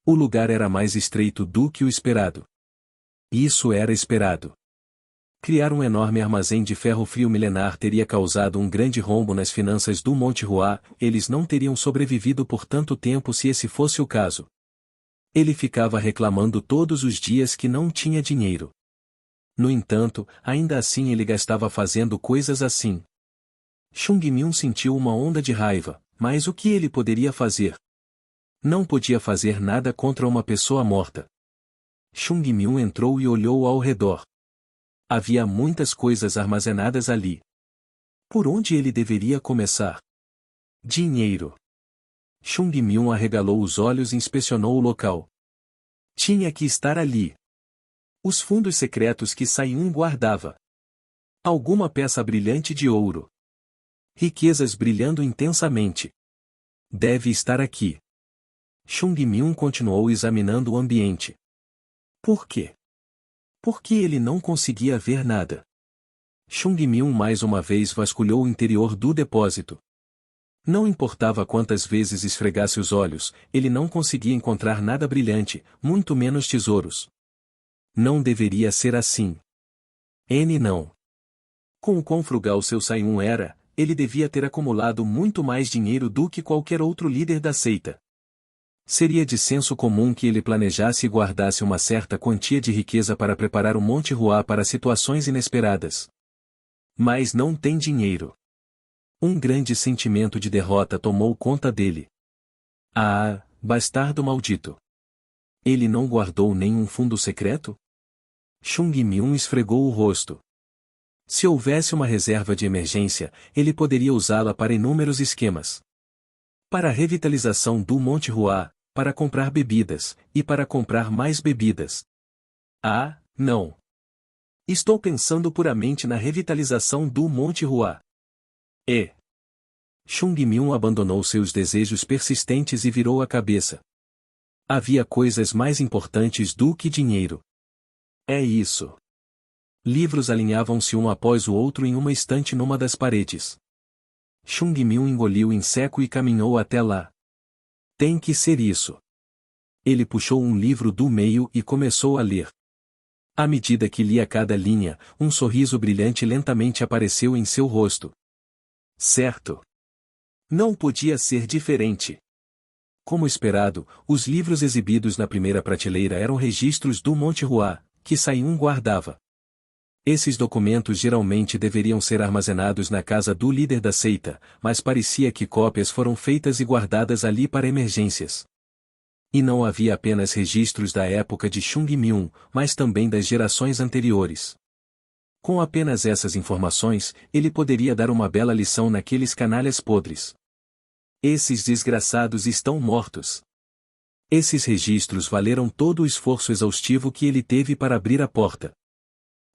O lugar era mais estreito do que o esperado. Isso era esperado. Criar um enorme armazém de ferro frio milenar teria causado um grande rombo nas finanças do Monte Roi, eles não teriam sobrevivido por tanto tempo se esse fosse o caso. Ele ficava reclamando todos os dias que não tinha dinheiro. No entanto, ainda assim ele gastava fazendo coisas assim. Chung Myung sentiu uma onda de raiva, mas o que ele poderia fazer? Não podia fazer nada contra uma pessoa morta. Chung Myung entrou e olhou ao redor. Havia muitas coisas armazenadas ali. Por onde ele deveria começar? Dinheiro. Chung Myung arregalou os olhos e inspecionou o local. Tinha que estar ali. Os fundos secretos que Sai-un guardava. Alguma peça brilhante de ouro. Riquezas brilhando intensamente. Deve estar aqui. Chung Myung continuou examinando o ambiente. Por quê? Por que ele não conseguia ver nada? Chung Myung mais uma vez vasculhou o interior do depósito. Não importava quantas vezes esfregasse os olhos, ele não conseguia encontrar nada brilhante, muito menos tesouros. Não deveria ser assim. Não. Com o quão frugal seu Sai-un era, ele devia ter acumulado muito mais dinheiro do que qualquer outro líder da seita. Seria de senso comum que ele planejasse e guardasse uma certa quantia de riqueza para preparar o Monte Roi para situações inesperadas. Mas não tem dinheiro. Um grande sentimento de derrota tomou conta dele. Ah, bastardo maldito! Ele não guardou nenhum fundo secreto? Chung Myung esfregou o rosto. Se houvesse uma reserva de emergência, ele poderia usá-la para inúmeros esquemas. Para a revitalização do Monte Roi, para comprar bebidas, e para comprar mais bebidas. Ah, não! Estou pensando puramente na revitalização do Monte Roi. Chung Myung abandonou seus desejos persistentes e virou a cabeça. Havia coisas mais importantes do que dinheiro. É isso. Livros alinhavam-se um após o outro em uma estante numa das paredes. Chung Myung engoliu em seco e caminhou até lá. Tem que ser isso. Ele puxou um livro do meio e começou a ler. À medida que lia cada linha, um sorriso brilhante lentamente apareceu em seu rosto. Certo. Não podia ser diferente. Como esperado, os livros exibidos na primeira prateleira eram registros do Monte Roi, que Sai-un guardava. Esses documentos geralmente deveriam ser armazenados na casa do líder da seita, mas parecia que cópias foram feitas e guardadas ali para emergências. E não havia apenas registros da época de Chung Myung, mas também das gerações anteriores. Com apenas essas informações, ele poderia dar uma bela lição naqueles canalhas podres. Esses desgraçados estão mortos. Esses registros valeram todo o esforço exaustivo que ele teve para abrir a porta.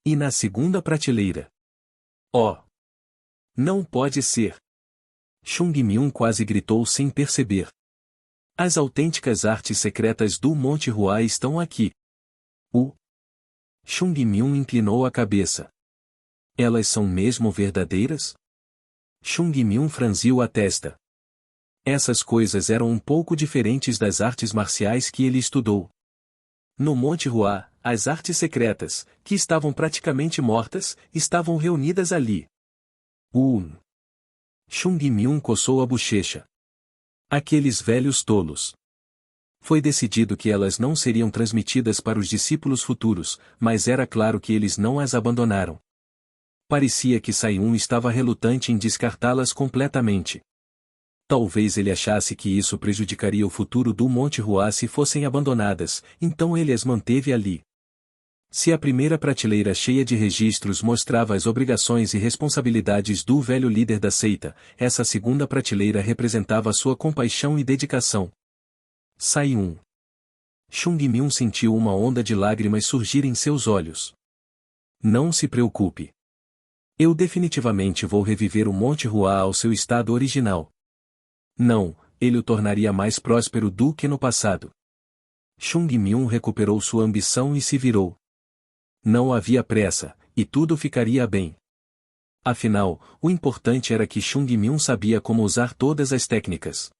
E na segunda prateleira? Oh! Não pode ser! Chung Myung quase gritou sem perceber. As autênticas artes secretas do Monte Roi estão aqui. Chung Myung inclinou a cabeça. Elas são mesmo verdadeiras? Chung Myung franziu a testa. Essas coisas eram um pouco diferentes das artes marciais que ele estudou. No Monte Roi, as artes secretas, que estavam praticamente mortas, estavam reunidas ali. Chung Myung coçou a bochecha. Aqueles velhos tolos. Foi decidido que elas não seriam transmitidas para os discípulos futuros, mas era claro que eles não as abandonaram. Parecia que Sai-un estava relutante em descartá-las completamente. Talvez ele achasse que isso prejudicaria o futuro do Monte Roi se fossem abandonadas, então ele as manteve ali. Se a primeira prateleira cheia de registros mostrava as obrigações e responsabilidades do velho líder da seita, essa segunda prateleira representava sua compaixão e dedicação. Sai-un. Chung Myung sentiu uma onda de lágrimas surgir em seus olhos. Não se preocupe. Eu definitivamente vou reviver o Monte Roi ao seu estado original. Não, ele o tornaria mais próspero do que no passado. Chung Myung recuperou sua ambição e se virou. Não havia pressa, e tudo ficaria bem. Afinal, o importante era que Chung Myung sabia como usar todas as técnicas.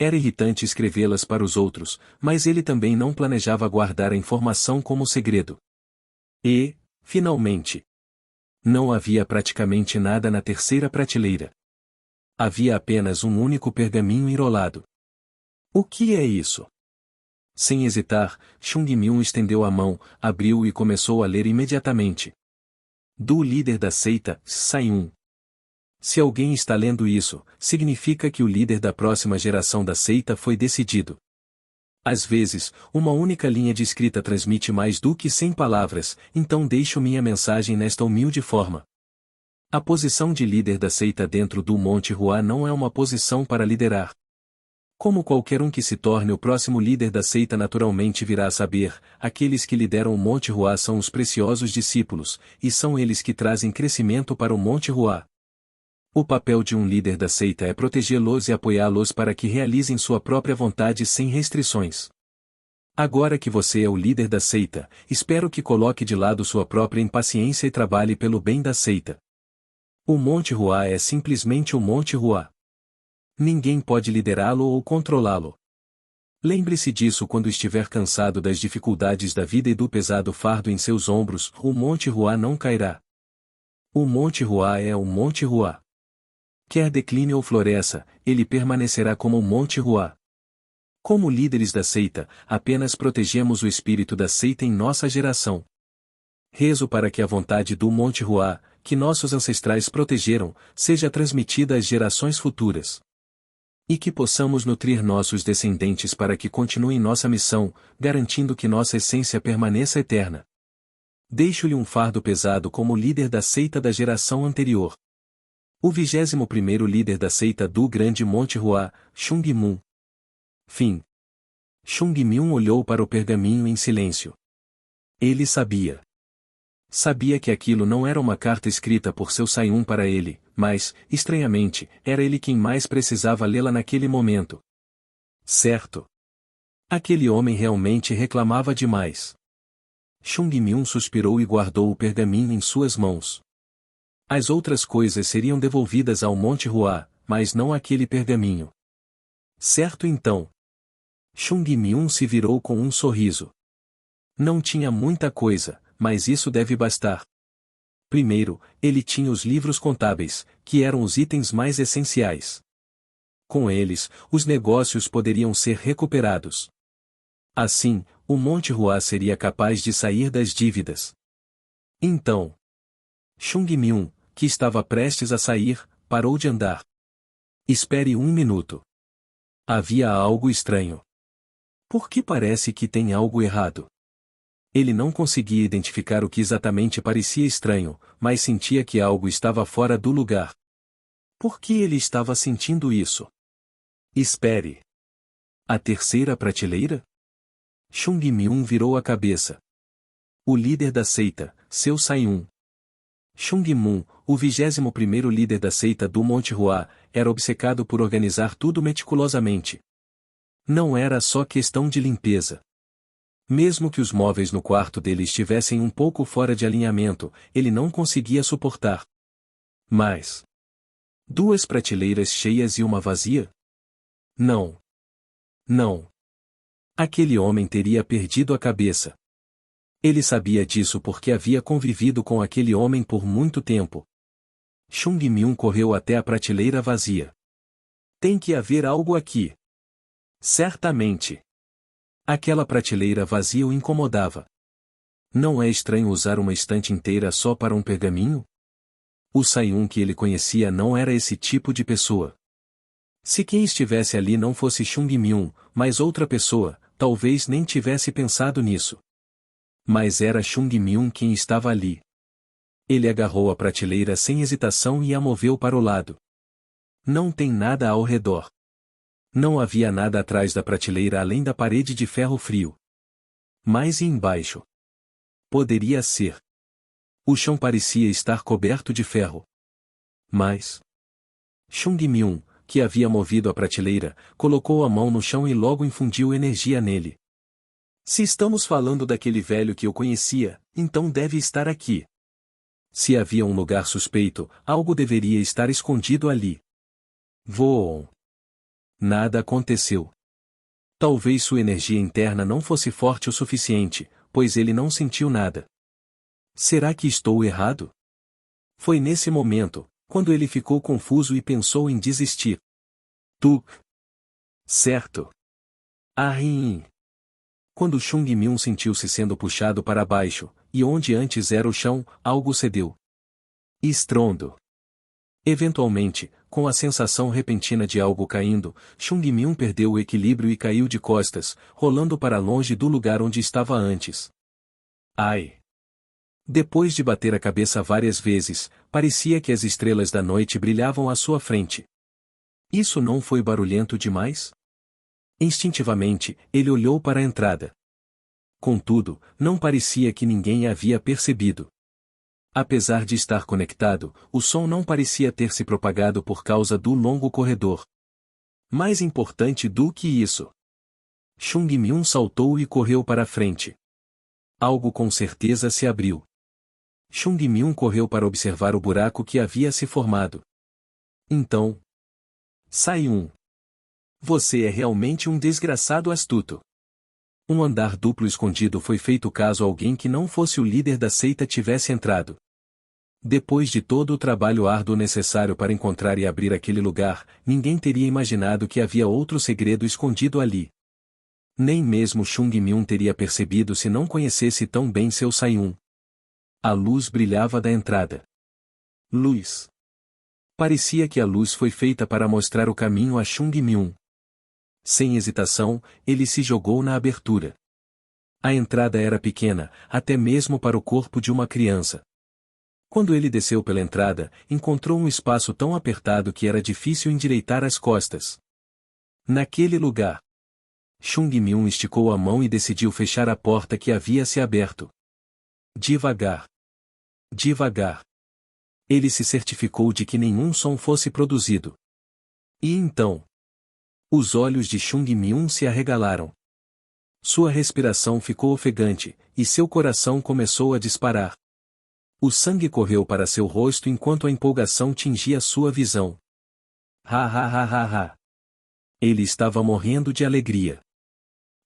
Era irritante escrevê-las para os outros, mas ele também não planejava guardar a informação como segredo. E, finalmente, não havia praticamente nada na terceira prateleira. Havia apenas um único pergaminho enrolado. O que é isso? Sem hesitar, Chung Myung estendeu a mão, abriu e começou a ler imediatamente. Do líder da seita, Sai-un. Se alguém está lendo isso, significa que o líder da próxima geração da seita foi decidido. Às vezes, uma única linha de escrita transmite mais do que 100 palavras, então deixo minha mensagem nesta humilde forma. A posição de líder da seita dentro do Monte Hua não é uma posição para liderar. Como qualquer um que se torne o próximo líder da seita naturalmente virá a saber, aqueles que lideram o Monte Hua são os preciosos discípulos, e são eles que trazem crescimento para o Monte Hua. O papel de um líder da seita é protegê-los e apoiá-los para que realizem sua própria vontade sem restrições. Agora que você é o líder da seita, espero que coloque de lado sua própria impaciência e trabalhe pelo bem da seita. O Monte Hua é simplesmente o Monte Hua. Ninguém pode liderá-lo ou controlá-lo. Lembre-se disso quando estiver cansado das dificuldades da vida e do pesado fardo em seus ombros, o Monte Hua não cairá. O Monte Hua é o Monte Hua. Quer decline ou floresça, ele permanecerá como o Monte Hua. Como líderes da seita, apenas protegemos o espírito da seita em nossa geração. Rezo para que a vontade do Monte Hua, que nossos ancestrais protegeram, seja transmitida às gerações futuras. E que possamos nutrir nossos descendentes para que continuem nossa missão, garantindo que nossa essência permaneça eterna. Deixo-lhe um fardo pesado como líder da seita da geração anterior. O 21º líder da seita do Grande Monte Hua, Chung Myung. Fim. Chung Myung olhou para o pergaminho em silêncio. Ele sabia. Sabia que aquilo não era uma carta escrita por seu Sai-un para ele, mas, estranhamente, era ele quem mais precisava lê-la naquele momento. Certo. Aquele homem realmente reclamava demais. Chung Myung suspirou e guardou o pergaminho em suas mãos. As outras coisas seriam devolvidas ao Monte Hua, mas não aquele pergaminho. Certo então. Chung Myung se virou com um sorriso. Não tinha muita coisa, mas isso deve bastar. Primeiro, ele tinha os livros contábeis, que eram os itens mais essenciais. Com eles, os negócios poderiam ser recuperados. Assim, o Monte Hua seria capaz de sair das dívidas. Então, Chung Myung, que estava prestes a sair, parou de andar. Espere um minuto. Havia algo estranho. Por que parece que tem algo errado? Ele não conseguia identificar o que exatamente parecia estranho, mas sentia que algo estava fora do lugar. Por que ele estava sentindo isso? Espere. A terceira prateleira? Chung Myung virou a cabeça. O líder da seita, seu Sai-un. Chung Myung, o 21º líder da seita do Monte Hua, era obcecado por organizar tudo meticulosamente. Não era só questão de limpeza. Mesmo que os móveis no quarto dele estivessem um pouco fora de alinhamento, ele não conseguia suportar. Mas 2 prateleiras cheias e uma vazia? Não. Não. Aquele homem teria perdido a cabeça. Ele sabia disso porque havia convivido com aquele homem por muito tempo. Chung Myung correu até a prateleira vazia. Tem que haver algo aqui. Certamente. Aquela prateleira vazia o incomodava. Não é estranho usar uma estante inteira só para um pergaminho? O Sai-un que ele conhecia não era esse tipo de pessoa. Se quem estivesse ali não fosse Chung Myung, mas outra pessoa, talvez nem tivesse pensado nisso. Mas era Chung Myung quem estava ali. Ele agarrou a prateleira sem hesitação e a moveu para o lado. Não tem nada ao redor. Não havia nada atrás da prateleira além da parede de ferro frio. Mas e embaixo? Poderia ser. O chão parecia estar coberto de ferro. Mas Chung Myung, que havia movido a prateleira, colocou a mão no chão e logo infundiu energia nele. Se estamos falando daquele velho que eu conhecia, então deve estar aqui. Se havia um lugar suspeito, algo deveria estar escondido ali. Voam. Nada aconteceu. Talvez sua energia interna não fosse forte o suficiente, pois ele não sentiu nada. Será que estou errado? Foi nesse momento, quando ele ficou confuso e pensou em desistir. Tu. Certo. Ahim. Quando Chung Myung sentiu-se sendo puxado para baixo, e onde antes era o chão, algo cedeu. Estrondo. Eventualmente, com a sensação repentina de algo caindo, Chung Myung perdeu o equilíbrio e caiu de costas, rolando para longe do lugar onde estava antes. Ai! Depois de bater a cabeça várias vezes, parecia que as estrelas da noite brilhavam à sua frente. Isso não foi barulhento demais? Instintivamente, ele olhou para a entrada. Contudo, não parecia que ninguém havia percebido. Apesar de estar conectado, o som não parecia ter se propagado por causa do longo corredor. Mais importante do que isso. Chung Myung saltou e correu para a frente. Algo com certeza se abriu. Chung Myung correu para observar o buraco que havia se formado. Então. Sai-um. Você é realmente um desgraçado astuto. Um andar duplo escondido foi feito caso alguém que não fosse o líder da seita tivesse entrado. Depois de todo o trabalho árduo necessário para encontrar e abrir aquele lugar, ninguém teria imaginado que havia outro segredo escondido ali. Nem mesmo Chung Myung teria percebido se não conhecesse tão bem seu Sai-um. A luz brilhava da entrada. Luz. Parecia que a luz foi feita para mostrar o caminho a Chung Myung. Sem hesitação, ele se jogou na abertura. A entrada era pequena, até mesmo para o corpo de uma criança. Quando ele desceu pela entrada, encontrou um espaço tão apertado que era difícil endireitar as costas. Naquele lugar, Chung Myung esticou a mão e decidiu fechar a porta que havia se aberto. Devagar. Devagar. Ele se certificou de que nenhum som fosse produzido. E então, os olhos de Chung Myung se arregalaram. Sua respiração ficou ofegante, e seu coração começou a disparar. O sangue correu para seu rosto enquanto a empolgação tingia sua visão. Ha ha ha ha ha. Ele estava morrendo de alegria.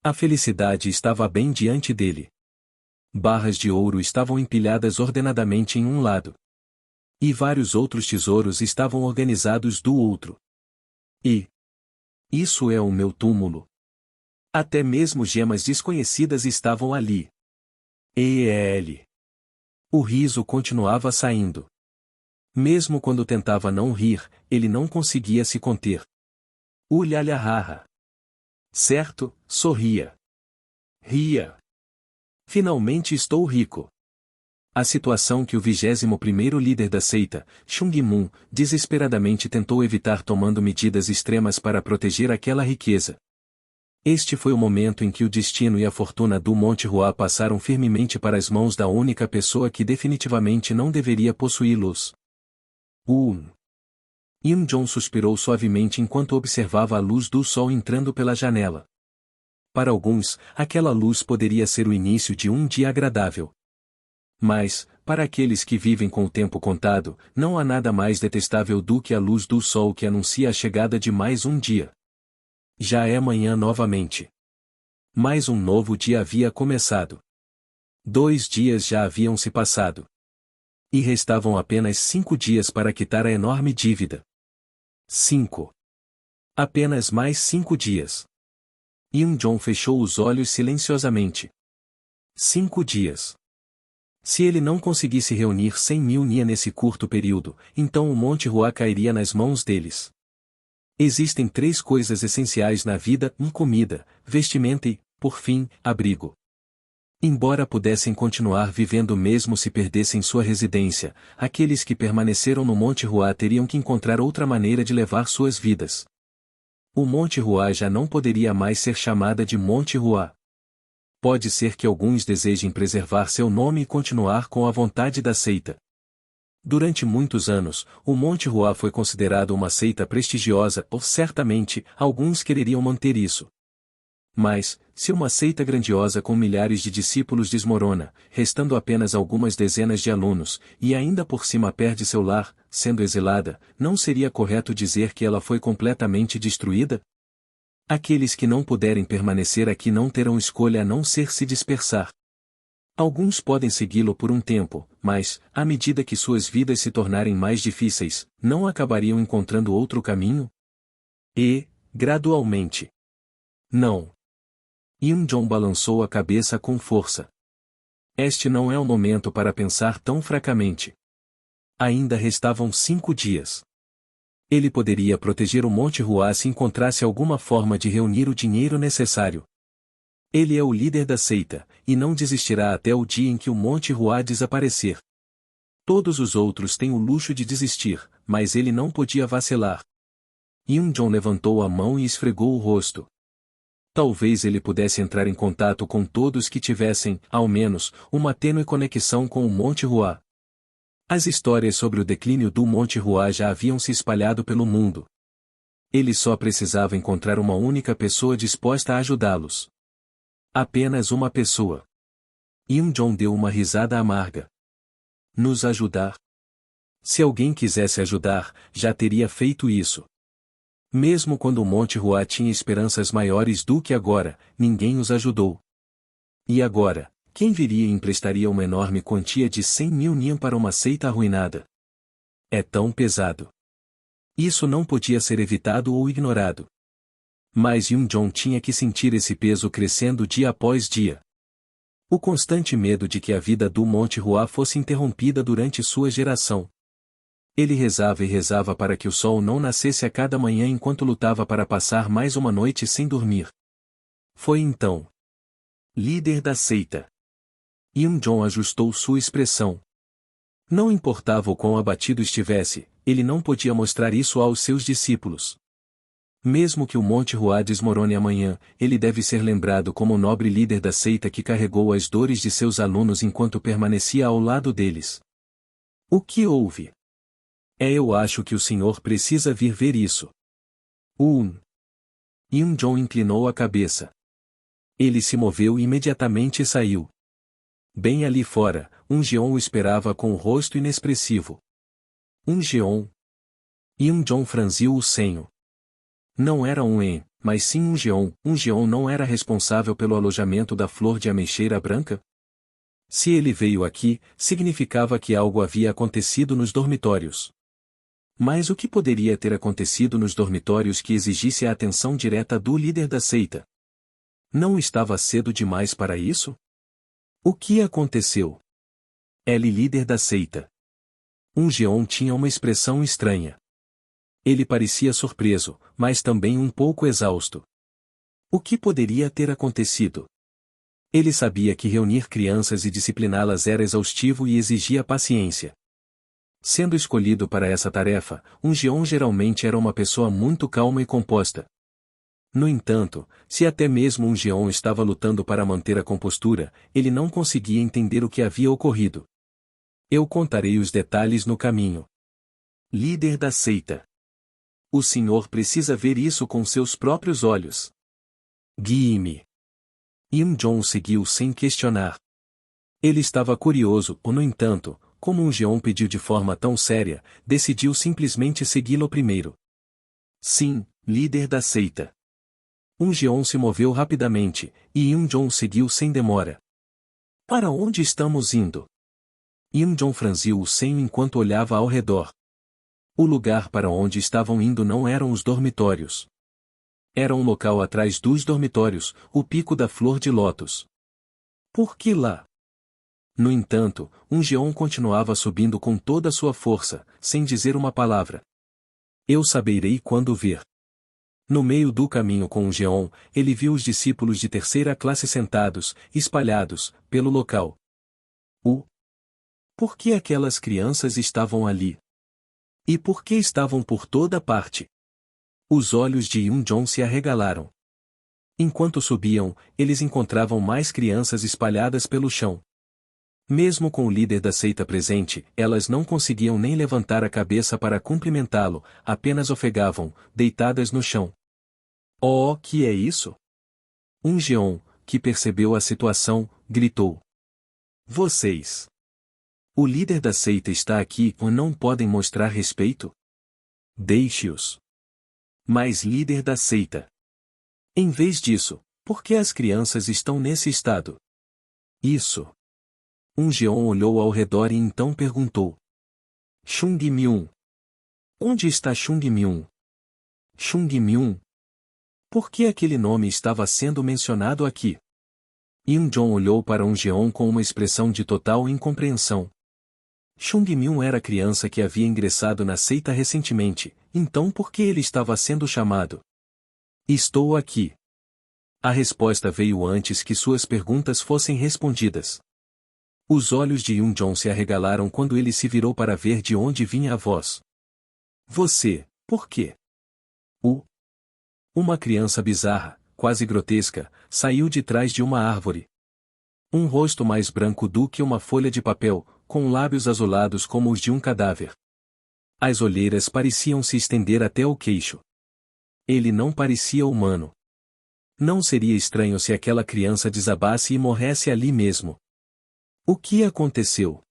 A felicidade estava bem diante dele. Barras de ouro estavam empilhadas ordenadamente em um lado. E vários outros tesouros estavam organizados do outro. E isso é o meu túmulo. Até mesmo gemas desconhecidas estavam ali. E o riso continuava saindo. Mesmo quando tentava não rir, ele não conseguia se conter. Ulhalhahaha. Certo, sorria. Ria. Finalmente estou rico. A situação que o 21º líder da seita, Chung Myung, desesperadamente tentou evitar tomando medidas extremas para proteger aquela riqueza. Este foi o momento em que o destino e a fortuna do Monte Hua passaram firmemente para as mãos da única pessoa que definitivamente não deveria possuí-los. Im-jong suspirou suavemente enquanto observava a luz do sol entrando pela janela. Para alguns, aquela luz poderia ser o início de um dia agradável. Mas, para aqueles que vivem com o tempo contado, não há nada mais detestável do que a luz do sol que anuncia a chegada de mais um dia. Já é manhã novamente. Mais um novo dia havia começado. 2 dias já haviam se passado. E restavam apenas 5 dias para quitar a enorme dívida. 5. Apenas mais 5 dias. Im-jong fechou os olhos silenciosamente. 5 dias. Se ele não conseguisse reunir 100.000 nia nesse curto período, então o Monte Hua cairia nas mãos deles. Existem 3 coisas essenciais na vida: comida, vestimenta e, por fim, abrigo. Embora pudessem continuar vivendo mesmo se perdessem sua residência, aqueles que permaneceram no Monte Hua teriam que encontrar outra maneira de levar suas vidas. O Monte Hua já não poderia mais ser chamada de Monte Hua. Pode ser que alguns desejem preservar seu nome e continuar com a vontade da seita. Durante muitos anos, o Monte Hua foi considerado uma seita prestigiosa, ou certamente, alguns quereriam manter isso. Mas, se uma seita grandiosa com milhares de discípulos desmorona, restando apenas algumas dezenas de alunos, e ainda por cima perde seu lar, sendo exilada, não seria correto dizer que ela foi completamente destruída? Aqueles que não puderem permanecer aqui não terão escolha a não ser se dispersar. Alguns podem segui-lo por um tempo, mas, à medida que suas vidas se tornarem mais difíceis, não acabariam encontrando outro caminho? E, gradualmente. Não. Yoon-jong balançou a cabeça com força. Este não é o momento para pensar tão fracamente. Ainda restavam 5 dias. Ele poderia proteger o Monte Hua se encontrasse alguma forma de reunir o dinheiro necessário. Ele é o líder da seita, e não desistirá até o dia em que o Monte Hua desaparecer. Todos os outros têm o luxo de desistir, mas ele não podia vacilar. Yoon-jong levantou a mão e esfregou o rosto. Talvez ele pudesse entrar em contato com todos que tivessem, ao menos, uma tênue conexão com o Monte Hua. As histórias sobre o declínio do Monte Hua já haviam se espalhado pelo mundo. Ele só precisava encontrar uma única pessoa disposta a ajudá-los. Apenas uma pessoa. Yoon-jong deu uma risada amarga. Nos ajudar? Se alguém quisesse ajudar, já teria feito isso. Mesmo quando o Monte Hua tinha esperanças maiores do que agora, ninguém os ajudou. E agora, quem viria e emprestaria uma enorme quantia de 100 mil nian para uma seita arruinada? É tão pesado. Isso não podia ser evitado ou ignorado. Mas Yoon-jong tinha que sentir esse peso crescendo dia após dia. O constante medo de que a vida do Monte Hua fosse interrompida durante sua geração. Ele rezava e rezava para que o sol não nascesse a cada manhã enquanto lutava para passar mais uma noite sem dormir. Foi então. Líder da seita. Yoon-jong ajustou sua expressão. Não importava o quão abatido estivesse, ele não podia mostrar isso aos seus discípulos. Mesmo que o Monte Hua desmorone amanhã, ele deve ser lembrado como o nobre líder da seita que carregou as dores de seus alunos enquanto permanecia ao lado deles. O que houve? Eu acho que o senhor precisa vir ver isso. Yoon-jong inclinou a cabeça. Ele se moveu e imediatamente saiu. Bem ali fora, Jeon o esperava com o rosto inexpressivo. Jeon? Yoon-jong franziu o senho. Não era mas sim Jeon. Jeon não era responsável pelo alojamento da flor de ameixeira branca? Se ele veio aqui, significava que algo havia acontecido nos dormitórios. Mas o que poderia ter acontecido nos dormitórios que exigisse a atenção direta do líder da seita? Não estava cedo demais para isso? O que aconteceu? Ele líder da seita. Jeon tinha uma expressão estranha. Ele parecia surpreso, mas também um pouco exausto. O que poderia ter acontecido? Ele sabia que reunir crianças e discipliná-las era exaustivo e exigia paciência. Sendo escolhido para essa tarefa, Jeon geralmente era uma pessoa muito calma e composta. No entanto, se até mesmo Jeon estava lutando para manter a compostura, ele não conseguia entender o que havia ocorrido. Eu contarei os detalhes no caminho. Líder da seita. O senhor precisa ver isso com seus próprios olhos. Guie-me. Yoon-jong seguiu sem questionar. Ele estava curioso, no entanto, como Jeon pediu de forma tão séria, decidiu simplesmente segui-lo primeiro. Sim, líder da seita. Jeon se moveu rapidamente, e Yoon-jong seguiu sem demora. Para onde estamos indo? Yoon-jong franziu o senho enquanto olhava ao redor. O lugar para onde estavam indo não eram os dormitórios. Era um local atrás dos dormitórios, o pico da flor de lótus. Por que lá? No entanto, Jeon continuava subindo com toda a sua força, sem dizer uma palavra. Eu saberei quando ver. No meio do caminho com Jeon, ele viu os discípulos de terceira classe sentados, espalhados, pelo local. Por que aquelas crianças estavam ali? E por que estavam por toda parte? Os olhos de Yoon-jong se arregalaram. Enquanto subiam, eles encontravam mais crianças espalhadas pelo chão. Mesmo com o líder da seita presente, elas não conseguiam nem levantar a cabeça para cumprimentá-lo, apenas ofegavam, deitadas no chão. Oh, que é isso? Jeon, que percebeu a situação, gritou. Vocês! O líder da seita está aqui ou não podem mostrar respeito? Deixe-os. Mas líder da seita. Em vez disso, por que as crianças estão nesse estado? Isso. Geon olhou ao redor e então perguntou. Chung Myung. Onde está Chung Myung? Chung Myung? Por que aquele nome estava sendo mencionado aqui? Jong olhou para Geon com uma expressão de total incompreensão. Chung Myung era a criança que havia ingressado na seita recentemente, então por que ele estava sendo chamado? Estou aqui. A resposta veio antes que suas perguntas fossem respondidas. Os olhos de Jong se arregalaram quando ele se virou para ver de onde vinha a voz. Você, por quê? Uma criança bizarra, quase grotesca, saiu de trás de uma árvore. Um rosto mais branco do que uma folha de papel, com lábios azulados como os de um cadáver. As olheiras pareciam se estender até o queixo. Ele não parecia humano. Não seria estranho se aquela criança desabasse e morresse ali mesmo. O que aconteceu?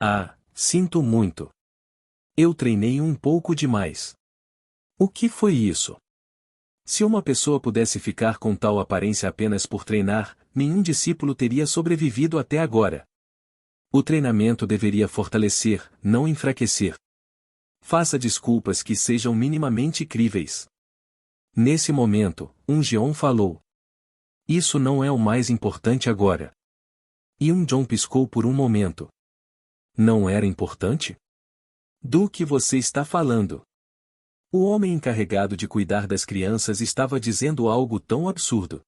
Ah, sinto muito. Eu treinei um pouco demais. O que foi isso? Se uma pessoa pudesse ficar com tal aparência apenas por treinar, nenhum discípulo teria sobrevivido até agora. O treinamento deveria fortalecer, não enfraquecer. Faça desculpas que sejam minimamente críveis. Nesse momento, Geon falou. Isso não é o mais importante agora. Jong piscou por um momento. Não era importante? Do que você está falando? O homem encarregado de cuidar das crianças estava dizendo algo tão absurdo.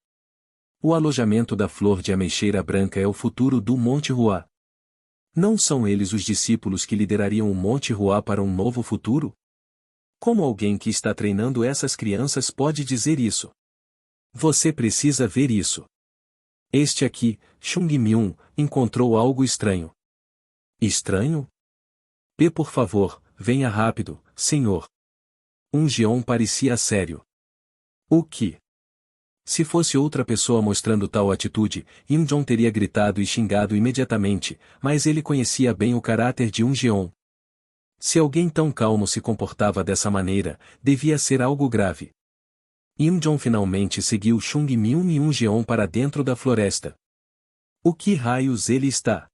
O alojamento da flor de ameixeira branca é o futuro do Monte Hua. Não são eles os discípulos que liderariam o Monte Hua para um novo futuro? Como alguém que está treinando essas crianças pode dizer isso? Você precisa ver isso. Este aqui, Chung Myung, encontrou algo estranho. Estranho? Por favor, venha rápido, senhor. Geon parecia sério. O que? Se fosse outra pessoa mostrando tal atitude, Jong teria gritado e xingado imediatamente, mas ele conhecia bem o caráter de Geon. Se alguém tão calmo se comportava dessa maneira, devia ser algo grave. Jong finalmente seguiu Chung Myung e Geon para dentro da floresta. O que raios ele está?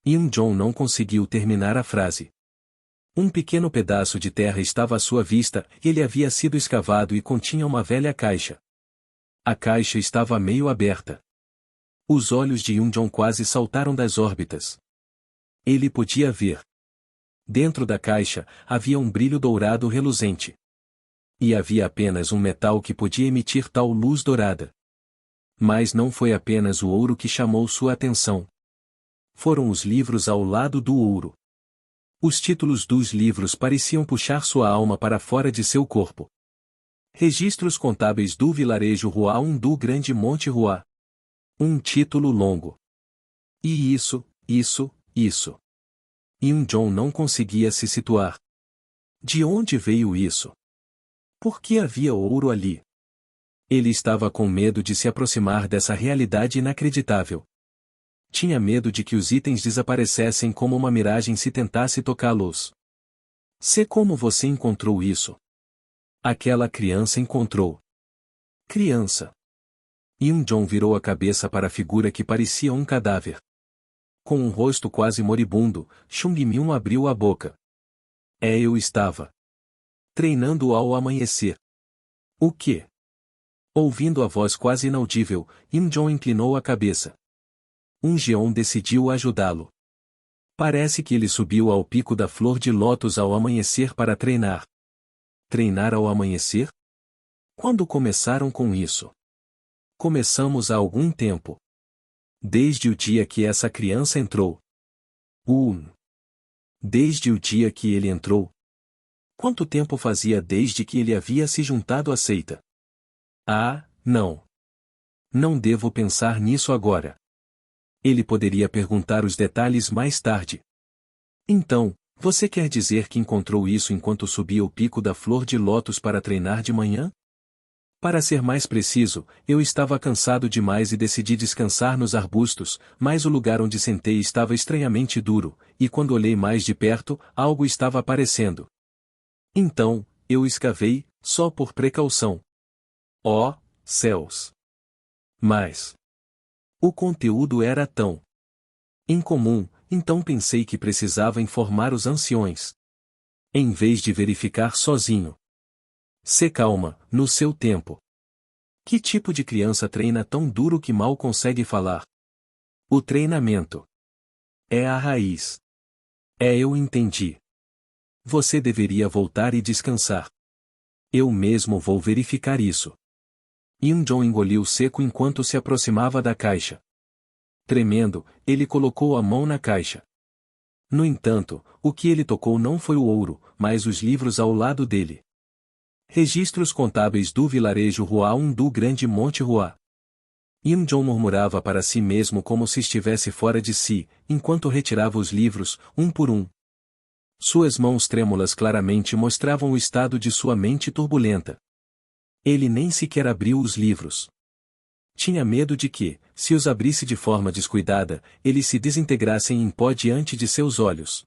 Jong não conseguiu terminar a frase. Um pequeno pedaço de terra estava à sua vista, e ele havia sido escavado e continha uma velha caixa. A caixa estava meio aberta. Os olhos de Jong quase saltaram das órbitas. Ele podia ver. Dentro da caixa, havia um brilho dourado reluzente. E havia apenas um metal que podia emitir tal luz dourada. Mas não foi apenas o ouro que chamou sua atenção. Foram os livros ao lado do ouro. Os títulos dos livros pareciam puxar sua alma para fora de seu corpo. Registros contábeis do vilarejo Hua do Grande Monte Hua. Um título longo. E isso. Jong não conseguia se situar. De onde veio isso? Por que havia ouro ali? Ele estava com medo de se aproximar dessa realidade inacreditável. Tinha medo de que os itens desaparecessem como uma miragem se tentasse tocá-los. Como você encontrou isso? Aquela criança encontrou. Criança. Jong virou a cabeça para a figura que parecia um cadáver. Com um rosto quase moribundo, Chung Myung abriu a boca. Eu estava treinando ao amanhecer. O quê? Ouvindo a voz quase inaudível, Jong inclinou a cabeça. Geon decidiu ajudá-lo. Parece que ele subiu ao pico da flor de lótus ao amanhecer para treinar. Treinar ao amanhecer? Quando começaram com isso? Começamos há algum tempo. Desde o dia que essa criança entrou. Desde o dia que ele entrou? Quanto tempo fazia desde que ele havia se juntado à seita? Não. Não devo pensar nisso agora. Ele poderia perguntar os detalhes mais tarde. Então, você quer dizer que encontrou isso enquanto subia o pico da flor de lótus para treinar de manhã? Para ser mais preciso, eu estava cansado demais e decidi descansar nos arbustos, mas o lugar onde sentei estava estranhamente duro, e quando olhei mais de perto, algo estava aparecendo. Então, eu escavei, só por precaução. céus. Mas o conteúdo era tão incomum, então pensei que precisava informar os anciões. Em vez de verificar sozinho. Se calma, no seu tempo. Que tipo de criança treina tão duro que mal consegue falar? O treinamento é a raiz. Eu entendi. Você deveria voltar e descansar. Eu mesmo vou verificar isso. Yoon-jong engoliu seco enquanto se aproximava da caixa. Tremendo, ele colocou a mão na caixa. No entanto, o que ele tocou não foi o ouro, mas os livros ao lado dele. Registros contábeis do vilarejo Hua-1 do Grande Monte Hua. Yoon-jong murmurava para si mesmo como se estivesse fora de si, enquanto retirava os livros, um por um. Suas mãos trêmulas claramente mostravam o estado de sua mente turbulenta. Ele nem sequer abriu os livros. Tinha medo de que, se os abrisse de forma descuidada, eles se desintegrassem em pó diante de seus olhos.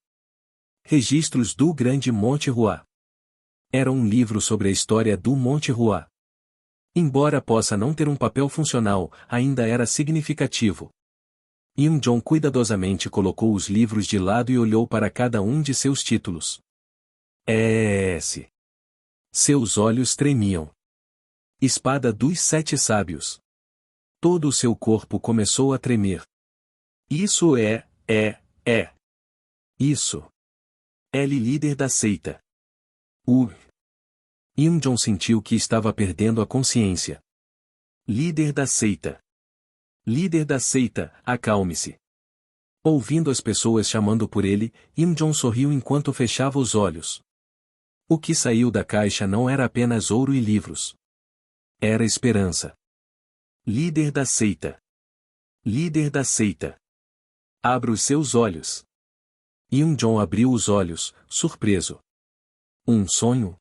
Registros do Grande Monte Hua. Era um livro sobre a história do Monte Hua. Embora possa não ter um papel funcional, ainda era significativo. Yoon-jong cuidadosamente colocou os livros de lado e olhou para cada um de seus títulos. S. Seus olhos tremiam. Espada dos Sete Sábios. Todo o seu corpo começou a tremer. Isso Isso. Ele líder da seita. Yoon-jong sentiu que estava perdendo a consciência. Líder da seita. Líder da seita, acalme-se. Ouvindo as pessoas chamando por ele, Yoon-jong sorriu enquanto fechava os olhos. O que saiu da caixa não era apenas ouro e livros. Era esperança. Líder da seita. Líder da seita. Abra os seus olhos. Yoon-jong abriu os olhos, surpreso. Um sonho?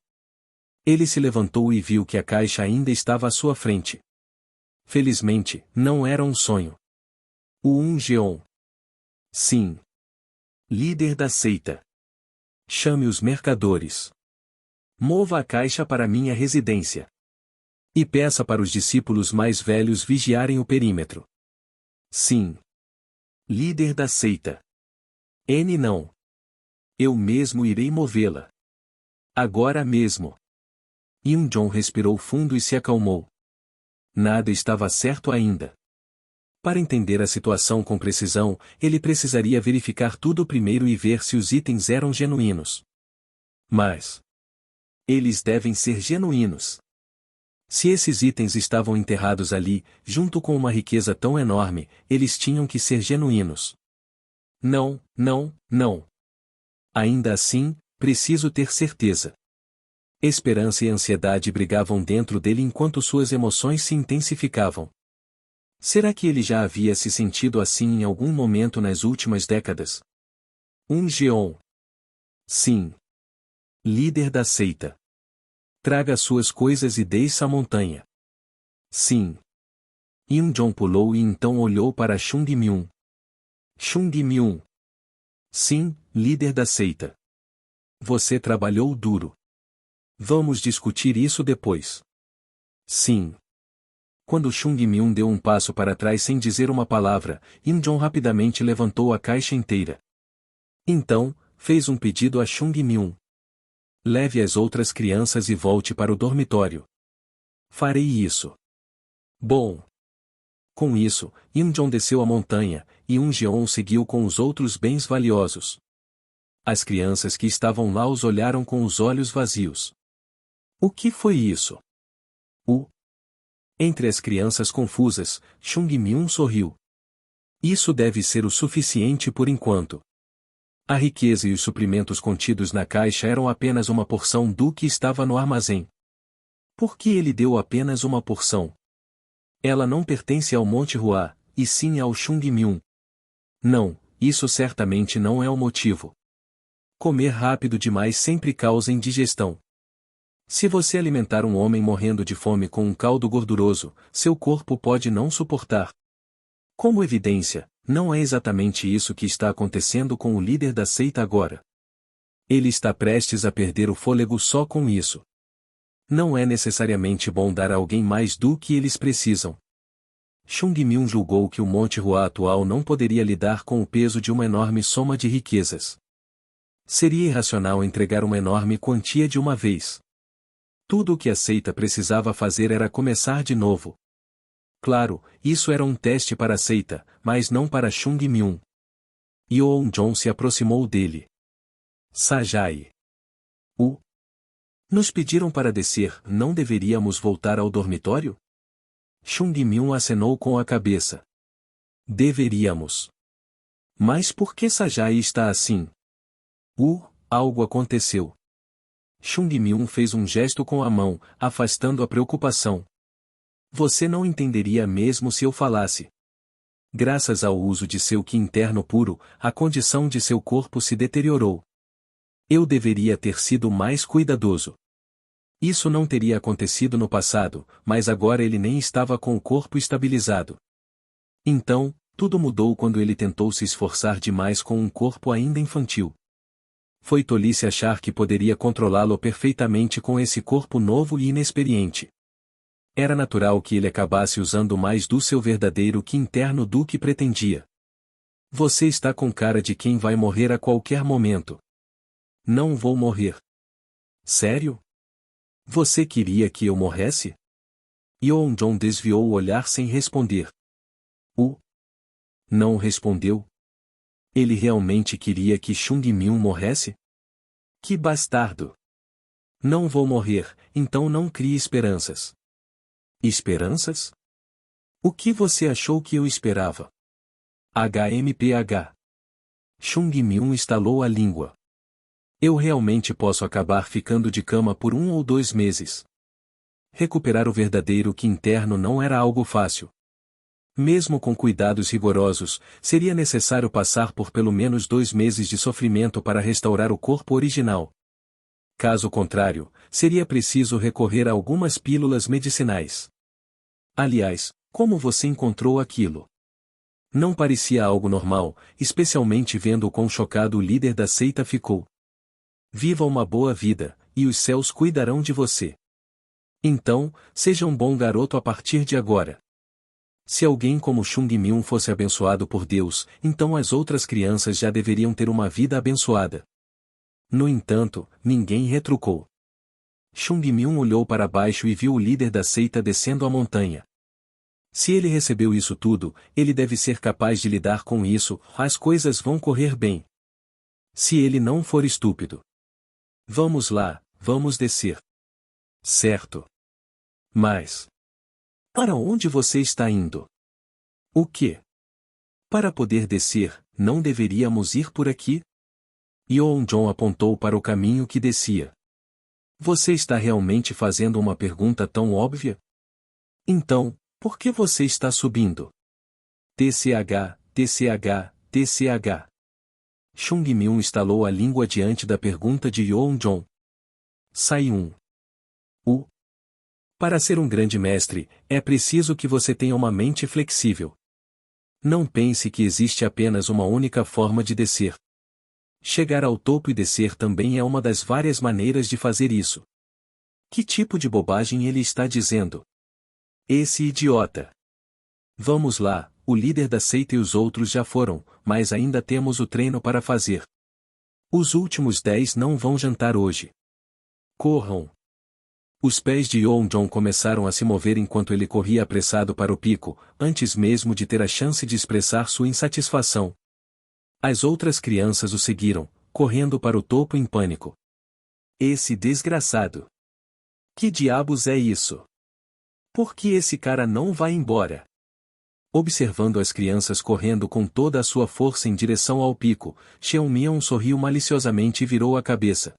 Ele se levantou e viu que a caixa ainda estava à sua frente. Felizmente, não era um sonho. O Jeon. Sim. Líder da seita. Chame os mercadores. Mova a caixa para minha residência. E peça para os discípulos mais velhos vigiarem o perímetro. Sim. Líder da seita. Não. Eu mesmo irei movê-la. Agora mesmo. Yoon-jong respirou fundo e se acalmou. Nada estava certo ainda. Para entender a situação com precisão, ele precisaria verificar tudo primeiro e ver se os itens eram genuínos. Mas eles devem ser genuínos. Se esses itens estavam enterrados ali, junto com uma riqueza tão enorme, eles tinham que ser genuínos. Não. Ainda assim, preciso ter certeza. Esperança e ansiedade brigavam dentro dele enquanto suas emoções se intensificavam. Será que ele já havia se sentido assim em algum momento nas últimas décadas? Jeon. Sim. Líder da seita. Traga suas coisas e desça a montanha. Sim. Yoon-jong pulou e então olhou para Chung-myung. Chung-myung. Sim, líder da seita. Você trabalhou duro. Vamos discutir isso depois. Sim. Quando Chung-myung deu um passo para trás sem dizer uma palavra, Yoon-jong rapidamente levantou a caixa inteira. Então, fez um pedido a Chung-myung. Leve as outras crianças e volte para o dormitório. Farei isso. Bom. Com isso, Yoon-jong desceu a montanha, e Jeon seguiu com os outros bens valiosos. As crianças que estavam lá os olharam com os olhos vazios. O que foi isso? Entre as crianças confusas, Chung-myung sorriu. Isso deve ser o suficiente por enquanto. A riqueza e os suprimentos contidos na caixa eram apenas uma porção do que estava no armazém. Por que ele deu apenas uma porção? Ela não pertence ao Monte Hua, e sim ao Chung-myung. Não, isso certamente não é o motivo. Comer rápido demais sempre causa indigestão. Se você alimentar um homem morrendo de fome com um caldo gorduroso, seu corpo pode não suportar. Como evidência, não é exatamente isso que está acontecendo com o líder da seita agora. Ele está prestes a perder o fôlego só com isso. Não é necessariamente bom dar a alguém mais do que eles precisam. Chung Myung julgou que o Monte Hua atual não poderia lidar com o peso de uma enorme soma de riquezas. Seria irracional entregar uma enorme quantia de uma vez. Tudo o que a seita precisava fazer era começar de novo. Claro, isso era um teste para a seita, mas não para Chung Myung. Yeon-jong se aproximou dele. Sajai. Nos pediram para descer, não deveríamos voltar ao dormitório? Chung Myung acenou com a cabeça. Deveríamos. Mas por que Sajai está assim? Algo aconteceu. Chung Myung fez um gesto com a mão, afastando a preocupação. Você não entenderia mesmo se eu falasse. Graças ao uso de seu qi interno puro, a condição de seu corpo se deteriorou. Eu deveria ter sido mais cuidadoso. Isso não teria acontecido no passado, mas agora ele nem estava com o corpo estabilizado. Então, tudo mudou quando ele tentou se esforçar demais com um corpo ainda infantil. Foi tolice achar que poderia controlá-lo perfeitamente com esse corpo novo e inexperiente. Era natural que ele acabasse usando mais do seu verdadeiro qi interno do que pretendia. Você está com cara de quem vai morrer a qualquer momento. Não vou morrer. Sério? Você queria que eu morresse? Yeon-jong desviou o olhar sem responder. Não respondeu? Ele realmente queria que Chung Myung morresse? Que bastardo! Não vou morrer, então não crie esperanças. Esperanças? O que você achou que eu esperava? HMPH. Chung Myung estalou a língua. Eu realmente posso acabar ficando de cama por 1 ou 2 meses. Recuperar o verdadeiro qi interno não era algo fácil. Mesmo com cuidados rigorosos, seria necessário passar por pelo menos 2 meses de sofrimento para restaurar o corpo original. Caso contrário, seria preciso recorrer a algumas pílulas medicinais. Aliás, como você encontrou aquilo? Não parecia algo normal, especialmente vendo o quão chocado o líder da seita ficou. Viva uma boa vida, e os céus cuidarão de você. Então, seja um bom garoto a partir de agora. Se alguém como Chung Myung fosse abençoado por Deus, então as outras crianças já deveriam ter uma vida abençoada. No entanto, ninguém retrucou. Chung Myung olhou para baixo e viu o líder da seita descendo a montanha. Se ele recebeu isso tudo, ele deve ser capaz de lidar com isso, as coisas vão correr bem. Se ele não for estúpido. Vamos lá, vamos descer. Certo. Mas... para onde você está indo? O quê? Para poder descer, não deveríamos ir por aqui? Yeon-jong apontou para o caminho que descia. Você está realmente fazendo uma pergunta tão óbvia? Então, por que você está subindo? TCH, TCH, TCH. Chung Myung estalou a língua diante da pergunta de Yeon-jong. Sai um. Para ser um grande mestre, é preciso que você tenha uma mente flexível. Não pense que existe apenas uma única forma de descer. Chegar ao topo e descer também é uma das várias maneiras de fazer isso. Que tipo de bobagem ele está dizendo? Esse idiota. Vamos lá, o líder da seita e os outros já foram, mas ainda temos o treino para fazer. Os últimos 10 não vão jantar hoje. Corram. Os pés de Yeon-jong começaram a se mover enquanto ele corria apressado para o pico, antes mesmo de ter a chance de expressar sua insatisfação. As outras crianças o seguiram, correndo para o topo em pânico. Esse desgraçado. Que diabos é isso? Por que esse cara não vai embora? Observando as crianças correndo com toda a sua força em direção ao pico, Cheon-myung sorriu maliciosamente e virou a cabeça.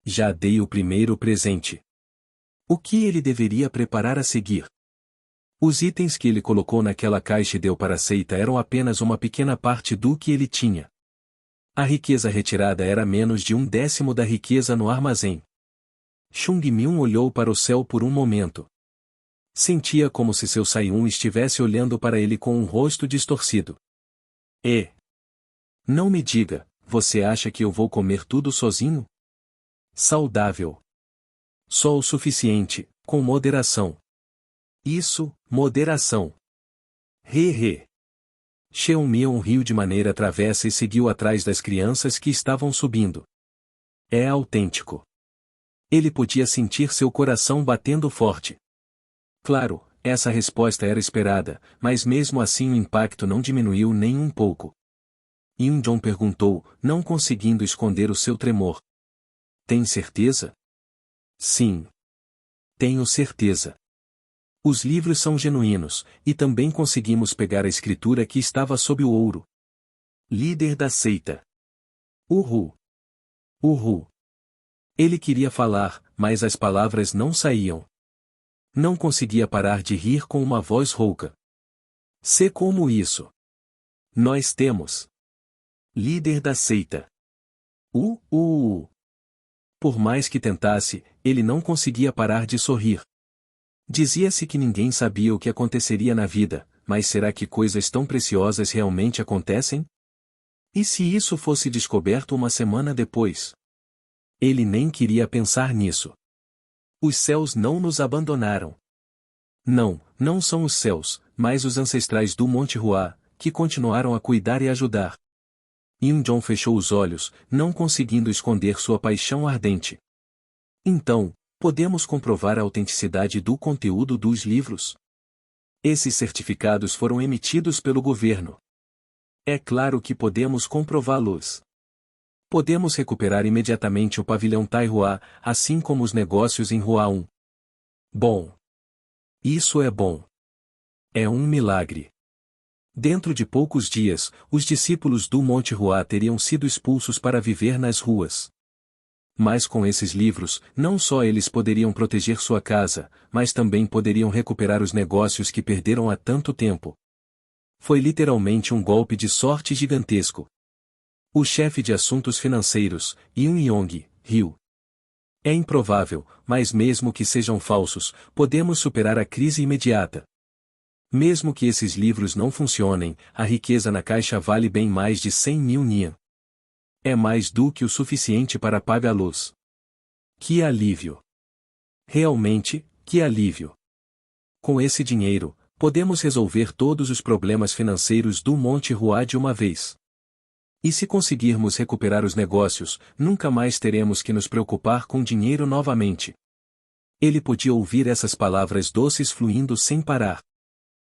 Já dei o primeiro presente. O que ele deveria preparar a seguir? Os itens que ele colocou naquela caixa e deu para a seita eram apenas uma pequena parte do que ele tinha. A riqueza retirada era menos de 1/10 da riqueza no armazém. Chung Myung olhou para o céu por um momento. Sentia como se seu Sai-um estivesse olhando para ele com um rosto distorcido. Não me diga, você acha que eu vou comer tudo sozinho? Saudável. Só o suficiente, com moderação. Isso, moderação. He. Cheon-meon riu de maneira travessa e seguiu atrás das crianças que estavam subindo. É autêntico. Ele podia sentir seu coração batendo forte. Claro, essa resposta era esperada, mas mesmo assim o impacto não diminuiu nem um pouco. Yoon-jong perguntou, não conseguindo esconder o seu tremor. Tem certeza? Sim. Tenho certeza. Os livros são genuínos, e também conseguimos pegar a escritura que estava sob o ouro. Líder da seita. Uhul. Uhul. Ele queria falar, mas as palavras não saíam. Não conseguia parar de rir com uma voz rouca. Se como isso? Nós temos. Líder da seita. Por mais que tentasse, ele não conseguia parar de sorrir. Dizia-se que ninguém sabia o que aconteceria na vida, mas será que coisas tão preciosas realmente acontecem? E se isso fosse descoberto uma semana depois? Ele nem queria pensar nisso. Os céus não nos abandonaram. Não, não são os céus, mas os ancestrais do Monte Hua, que continuaram a cuidar e ajudar. Yoon-jong fechou os olhos, não conseguindo esconder sua paixão ardente. Então, podemos comprovar a autenticidade do conteúdo dos livros? Esses certificados foram emitidos pelo governo. É claro que podemos comprová-los. Podemos recuperar imediatamente o pavilhão Taihua, assim como os negócios em Hua 1. Bom. Isso é bom. É um milagre. Dentro de poucos dias, os discípulos do Monte Hua teriam sido expulsos para viver nas ruas. Mas com esses livros, não só eles poderiam proteger sua casa, mas também poderiam recuperar os negócios que perderam há tanto tempo. Foi literalmente um golpe de sorte gigantesco. O chefe de assuntos financeiros, Yoon-yong, riu. É improvável, mas mesmo que sejam falsos, podemos superar a crise imediata. Mesmo que esses livros não funcionem, a riqueza na caixa vale bem mais de 100 mil nian. É mais do que o suficiente para pagá-los. Que alívio! Realmente, que alívio! Com esse dinheiro, podemos resolver todos os problemas financeiros do Monte Hua de uma vez. E se conseguirmos recuperar os negócios, nunca mais teremos que nos preocupar com dinheiro novamente. Ele podia ouvir essas palavras doces fluindo sem parar.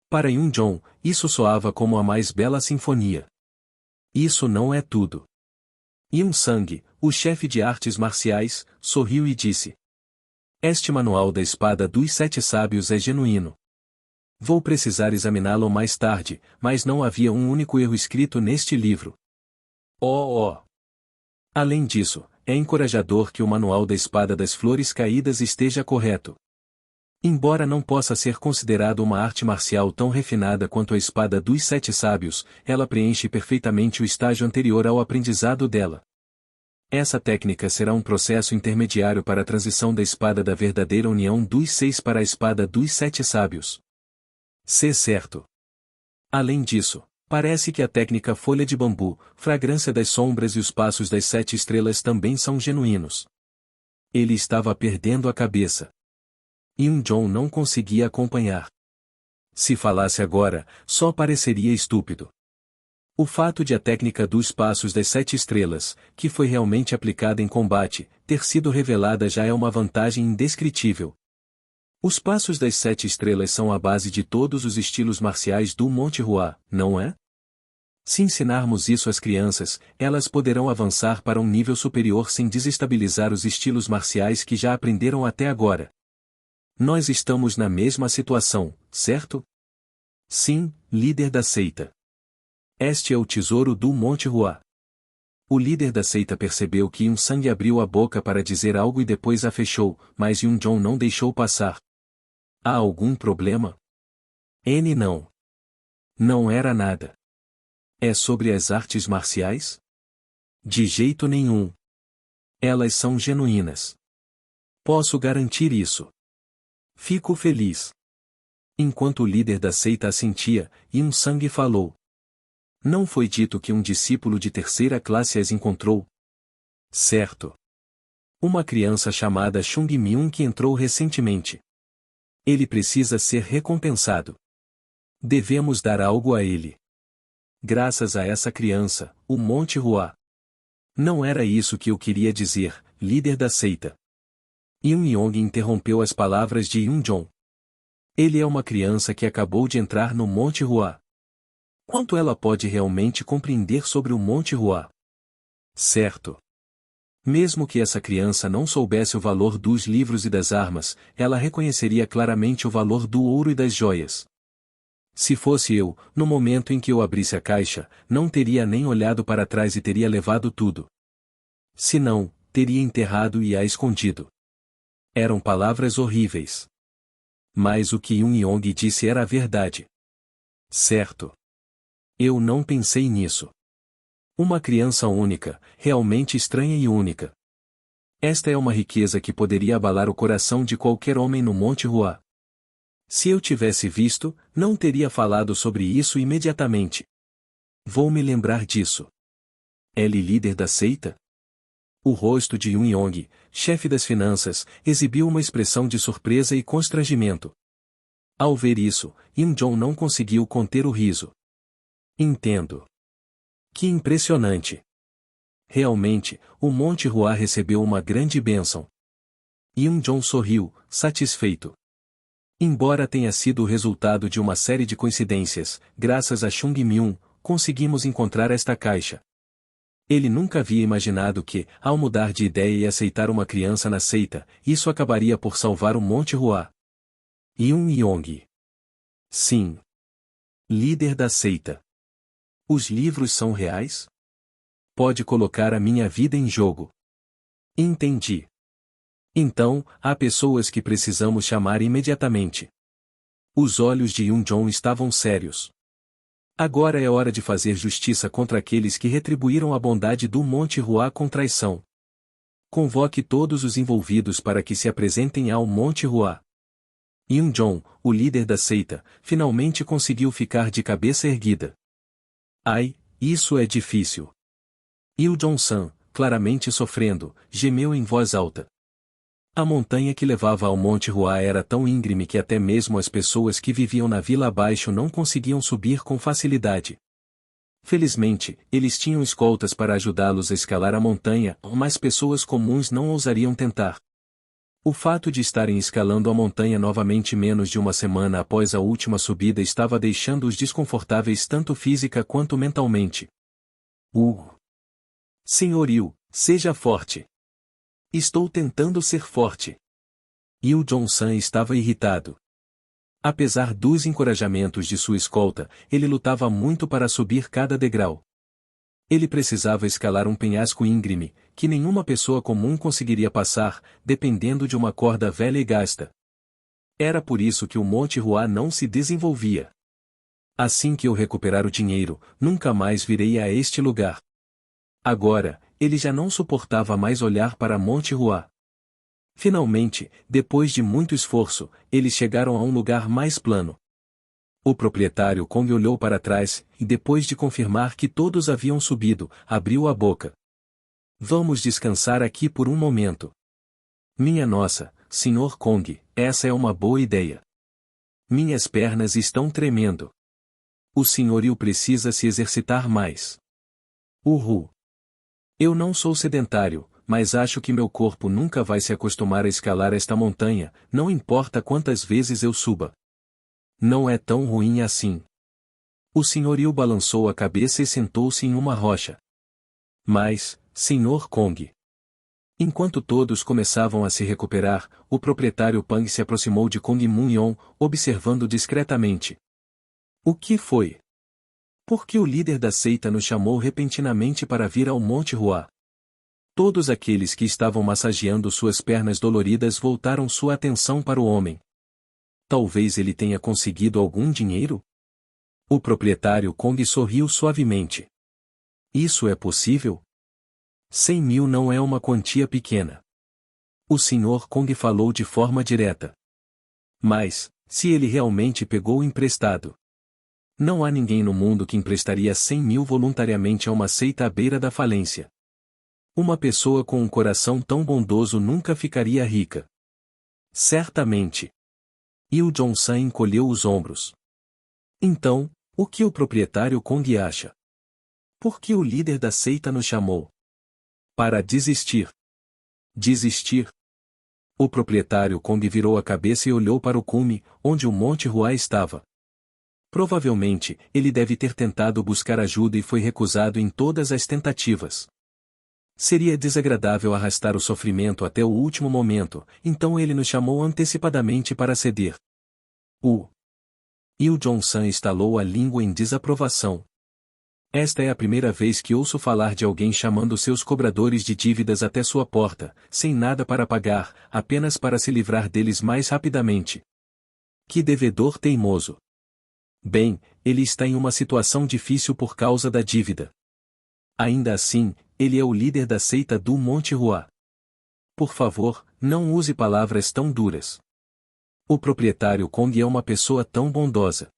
Para Yoon-jong, isso soava como a mais bela sinfonia. Isso não é tudo. Yoon-sang, o chefe de artes marciais, sorriu e disse: Este manual da espada dos 7 sábios é genuíno. Vou precisar examiná-lo mais tarde, mas não havia um único erro escrito neste livro. Além disso, é encorajador que o manual da espada das flores caídas esteja correto. Embora não possa ser considerado uma arte marcial tão refinada quanto a espada dos 7 sábios, ela preenche perfeitamente o estágio anterior ao aprendizado dela. Essa técnica será um processo intermediário para a transição da espada da verdadeira união dos 6 para a espada dos 7 sábios. Se certo. Além disso, parece que a técnica folha de bambu, fragrância das sombras e os passos das 7 estrelas também são genuínos. Ele estava perdendo a cabeça. Yoon-jong não conseguia acompanhar. Se falasse agora, só pareceria estúpido. O fato de a técnica dos passos das 7 estrelas, que foi realmente aplicada em combate, ter sido revelada já é uma vantagem indescritível. Os passos das 7 estrelas são a base de todos os estilos marciais do Monte Hua, não é? Se ensinarmos isso às crianças, elas poderão avançar para um nível superior sem desestabilizar os estilos marciais que já aprenderam até agora. Nós estamos na mesma situação, certo? Sim, líder da seita. Este é o tesouro do Monte Hua. O líder da seita percebeu que Yoon-sang abriu a boca para dizer algo e depois a fechou, mas Yoon-jong não deixou passar. Há algum problema? Não. Não era nada. É sobre as artes marciais? De jeito nenhum. Elas são genuínas. Posso garantir isso. Fico feliz. Enquanto o líder da seita assentia, Yoon-sang falou. Não foi dito que um discípulo de terceira classe as encontrou? Certo. Uma criança chamada Chung Myung que entrou recentemente. Ele precisa ser recompensado. Devemos dar algo a ele. Graças a essa criança, o Monte Hua. Não era isso que eu queria dizer, líder da seita. Yoon Yong interrompeu as palavras de Yoon Jong. Ele é uma criança que acabou de entrar no Monte Hua. Quanto ela pode realmente compreender sobre o Monte Hua? Certo. Mesmo que essa criança não soubesse o valor dos livros e das armas, ela reconheceria claramente o valor do ouro e das joias. Se fosse eu, no momento em que eu abrisse a caixa, não teria nem olhado para trás e teria levado tudo. Se não, teria enterrado e a escondido. Eram palavras horríveis. Mas o que Yoon Yong disse era a verdade. Certo. Eu não pensei nisso. Uma criança única, realmente estranha e única. Esta é uma riqueza que poderia abalar o coração de qualquer homem no Monte Hua. Se eu tivesse visto, não teria falado sobre isso imediatamente. Vou me lembrar disso. Ele líder da seita? O rosto de Yoon Yong, chefe das finanças, exibiu uma expressão de surpresa e constrangimento. Ao ver isso, Yoon Jong não conseguiu conter o riso. Entendo. Que impressionante. Realmente, o Monte Hua recebeu uma grande bênção. Yoon Jong sorriu, satisfeito. Embora tenha sido o resultado de uma série de coincidências, graças a Chung Myung, conseguimos encontrar esta caixa. Ele nunca havia imaginado que, ao mudar de ideia e aceitar uma criança na seita, isso acabaria por salvar o Monte Hua. Yoon Yong. Sim. Líder da seita. Os livros são reais? Pode colocar a minha vida em jogo. Entendi. Então, há pessoas que precisamos chamar imediatamente. Os olhos de Yoon Jong estavam sérios. Agora é hora de fazer justiça contra aqueles que retribuíram a bondade do Monte Hua com traição. Convoque todos os envolvidos para que se apresentem ao Monte Hua. Yoon Jong, o líder da seita, finalmente conseguiu ficar de cabeça erguida. Ai, isso é difícil. Yoo Jong-san, claramente sofrendo, gemeu em voz alta. A montanha que levava ao Monte Hua era tão íngreme que até mesmo as pessoas que viviam na vila abaixo não conseguiam subir com facilidade. Felizmente, eles tinham escoltas para ajudá-los a escalar a montanha, mas pessoas comuns não ousariam tentar. O fato de estarem escalando a montanha novamente menos de uma semana após a última subida estava deixando-os desconfortáveis tanto física quanto mentalmente. Senhorio, seja forte. Estou tentando ser forte. Yoo Jong-san estava irritado. Apesar dos encorajamentos de sua escolta, ele lutava muito para subir cada degrau. Ele precisava escalar um penhasco íngreme, que nenhuma pessoa comum conseguiria passar, dependendo de uma corda velha e gasta. Era por isso que o Monte Hua não se desenvolvia. Assim que eu recuperar o dinheiro, nunca mais virei a este lugar. Agora, ele já não suportava mais olhar para Monte Hua. Finalmente, depois de muito esforço, eles chegaram a um lugar mais plano. O proprietário Kong olhou para trás, e depois de confirmar que todos haviam subido, abriu a boca. Vamos descansar aqui por um momento. Minha nossa, Sr. Kong, essa é uma boa ideia. Minhas pernas estão tremendo. O senhorio precisa se exercitar mais. Uhul. Eu não sou sedentário, mas acho que meu corpo nunca vai se acostumar a escalar esta montanha, não importa quantas vezes eu suba. Não é tão ruim assim. O senhorio balançou a cabeça e sentou-se em uma rocha. Mas, Sr. Kong. Enquanto todos começavam a se recuperar, o proprietário Pang se aproximou de Kong Moon-yon, observando discretamente. O que foi? Por que o líder da seita nos chamou repentinamente para vir ao Monte Hua? Todos aqueles que estavam massageando suas pernas doloridas voltaram sua atenção para o homem. Talvez ele tenha conseguido algum dinheiro? O proprietário Kong sorriu suavemente. Isso é possível? 100 mil não é uma quantia pequena. O Sr. Kong falou de forma direta. Mas, se ele realmente pegou emprestado? Não há ninguém no mundo que emprestaria 100 mil voluntariamente a uma seita à beira da falência. Uma pessoa com um coração tão bondoso nunca ficaria rica. Certamente. Il Jong-san encolheu os ombros. Então, o que o proprietário Kong acha? Por que o líder da seita nos chamou? Para desistir. Desistir? O proprietário Kong virou a cabeça e olhou para o cume, onde o Monte Hua estava. Provavelmente, ele deve ter tentado buscar ajuda e foi recusado em todas as tentativas. Seria desagradável arrastar o sofrimento até o último momento, então ele nos chamou antecipadamente para ceder. Il Jong-san estalou a língua em desaprovação. Esta é a primeira vez que ouço falar de alguém chamando seus cobradores de dívidas até sua porta, sem nada para pagar, apenas para se livrar deles mais rapidamente. Que devedor teimoso! Bem, ele está em uma situação difícil por causa da dívida. Ainda assim, ele é o líder da seita do Monte Hua. Por favor, não use palavras tão duras. O proprietário Kong é uma pessoa tão bondosa.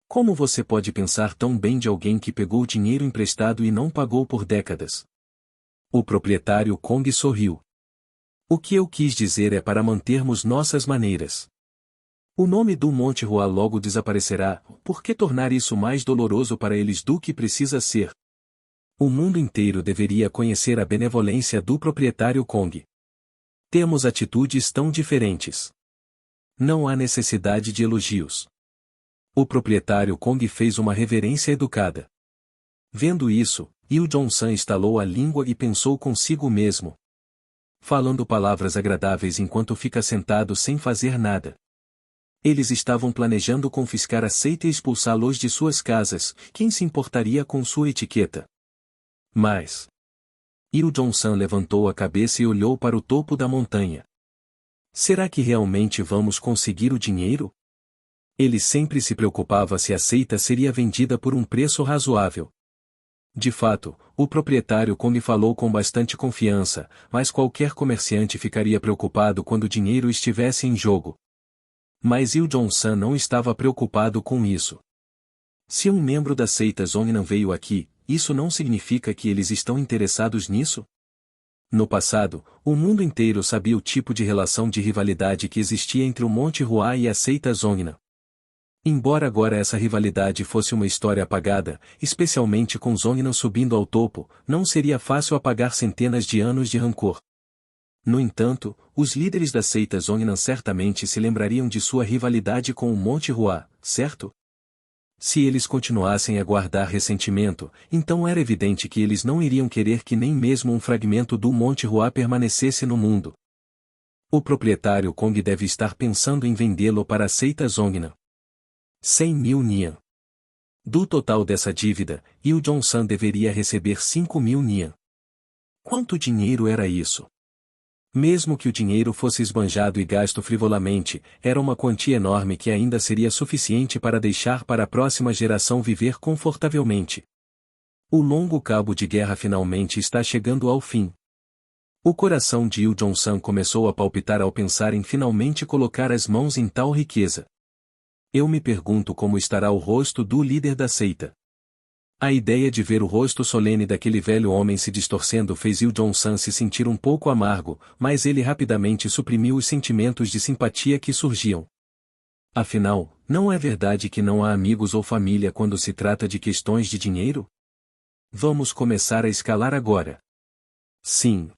Como você pode pensar tão bem de alguém que pegou dinheiro emprestado e não pagou por décadas? O proprietário Kong sorriu. O que eu quis dizer é para mantermos nossas maneiras. O nome do Monte Hua logo desaparecerá, por que tornar isso mais doloroso para eles do que precisa ser? O mundo inteiro deveria conhecer a benevolência do proprietário Kong. Temos atitudes tão diferentes. Não há necessidade de elogios. O proprietário Kong fez uma reverência educada. Vendo isso, Il Jong-san estalou a língua e pensou consigo mesmo. Falando palavras agradáveis enquanto fica sentado sem fazer nada. Eles estavam planejando confiscar a seita e expulsá-los de suas casas, quem se importaria com sua etiqueta? Mas Il Jong-san levantou a cabeça e olhou para o topo da montanha. Será que realmente vamos conseguir o dinheiro? Ele sempre se preocupava se a seita seria vendida por um preço razoável. De fato, o proprietário Kong falou com bastante confiança, mas qualquer comerciante ficaria preocupado quando o dinheiro estivesse em jogo. Mas Il Jong-san não estava preocupado com isso. Se um membro da seita Zongnan veio aqui, isso não significa que eles estão interessados nisso? No passado, o mundo inteiro sabia o tipo de relação de rivalidade que existia entre o Monte Hua e a seita Zongnan. Embora agora essa rivalidade fosse uma história apagada, especialmente com Zongnan subindo ao topo, não seria fácil apagar centenas de anos de rancor. No entanto, os líderes da seita Zongnan certamente se lembrariam de sua rivalidade com o Monte Hua, certo? Se eles continuassem a guardar ressentimento, então era evidente que eles não iriam querer que nem mesmo um fragmento do Monte Hua permanecesse no mundo. O proprietário Kong deve estar pensando em vendê-lo para a seita Zongnan. 100.000 nian. Do total dessa dívida, Il Jong-san deveria receber 5.000 nian. Quanto dinheiro era isso? Mesmo que o dinheiro fosse esbanjado e gasto frivolamente, era uma quantia enorme que ainda seria suficiente para deixar para a próxima geração viver confortavelmente. O longo cabo de guerra finalmente está chegando ao fim. O coração de Il Jong-san começou a palpitar ao pensar em finalmente colocar as mãos em tal riqueza. Eu me pergunto como estará o rosto do líder da seita. A ideia de ver o rosto solene daquele velho homem se distorcendo fez Il Jong-san se sentir um pouco amargo, mas ele rapidamente suprimiu os sentimentos de simpatia que surgiam. Afinal, não é verdade que não há amigos ou família quando se trata de questões de dinheiro? Vamos começar a escalar agora. Sim.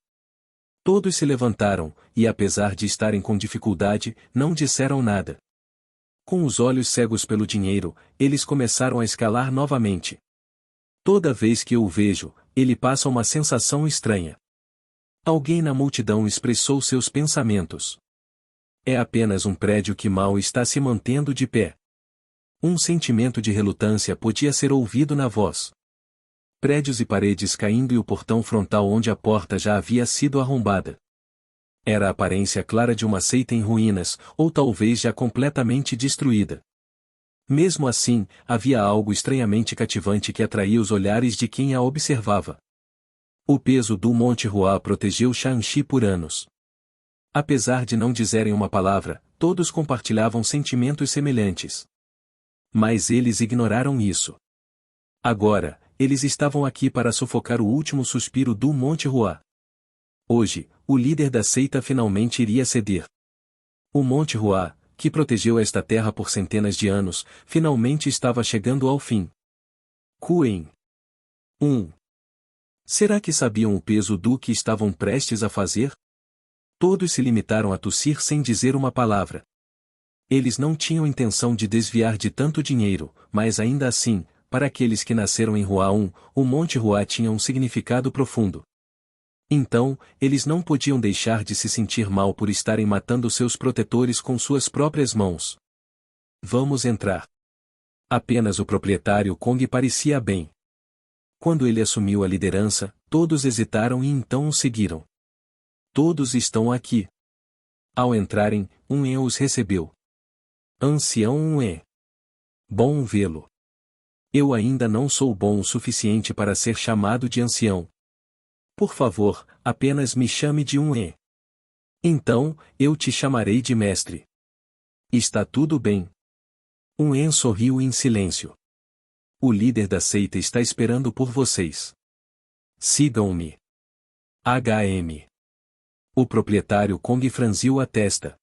Todos se levantaram, e apesar de estarem com dificuldade, não disseram nada. Com os olhos cegos pelo dinheiro, eles começaram a escalar novamente. Toda vez que eu o vejo, ele passa uma sensação estranha. Alguém na multidão expressou seus pensamentos. É apenas um prédio que mal está se mantendo de pé. Um sentimento de relutância podia ser ouvido na voz. Prédios e paredes caindo e o portão frontal onde a porta já havia sido arrombada. Era a aparência clara de uma seita em ruínas, ou talvez já completamente destruída. Mesmo assim, havia algo estranhamente cativante que atraía os olhares de quem a observava. O peso do Monte Hua protegeu Shanxi por anos. Apesar de não dizerem uma palavra, todos compartilhavam sentimentos semelhantes. Mas eles ignoraram isso. Agora, eles estavam aqui para sufocar o último suspiro do Monte Hua. Hoje, o líder da seita finalmente iria ceder. O Monte Hua, que protegeu esta terra por centenas de anos, finalmente estava chegando ao fim. Quen. 1. Será que sabiam o peso do que estavam prestes a fazer? Todos se limitaram a tossir sem dizer uma palavra. Eles não tinham intenção de desviar de tanto dinheiro, mas ainda assim, para aqueles que nasceram em Hua 1, o Monte Hua tinha um significado profundo. Então, eles não podiam deixar de se sentir mal por estarem matando seus protetores com suas próprias mãos. Vamos entrar. Apenas o proprietário Kong parecia bem. Quando ele assumiu a liderança, todos hesitaram e então o seguiram. Todos estão aqui. Ao entrarem, um En os recebeu. Ancião um En. Bom vê-lo. Eu ainda não sou bom o suficiente para ser chamado de ancião. Por favor, apenas me chame de um En. Então, eu te chamarei de mestre. Está tudo bem. Um En sorriu em silêncio. O líder da seita está esperando por vocês. Sigam-me. HM. O proprietário Kong franziu a testa.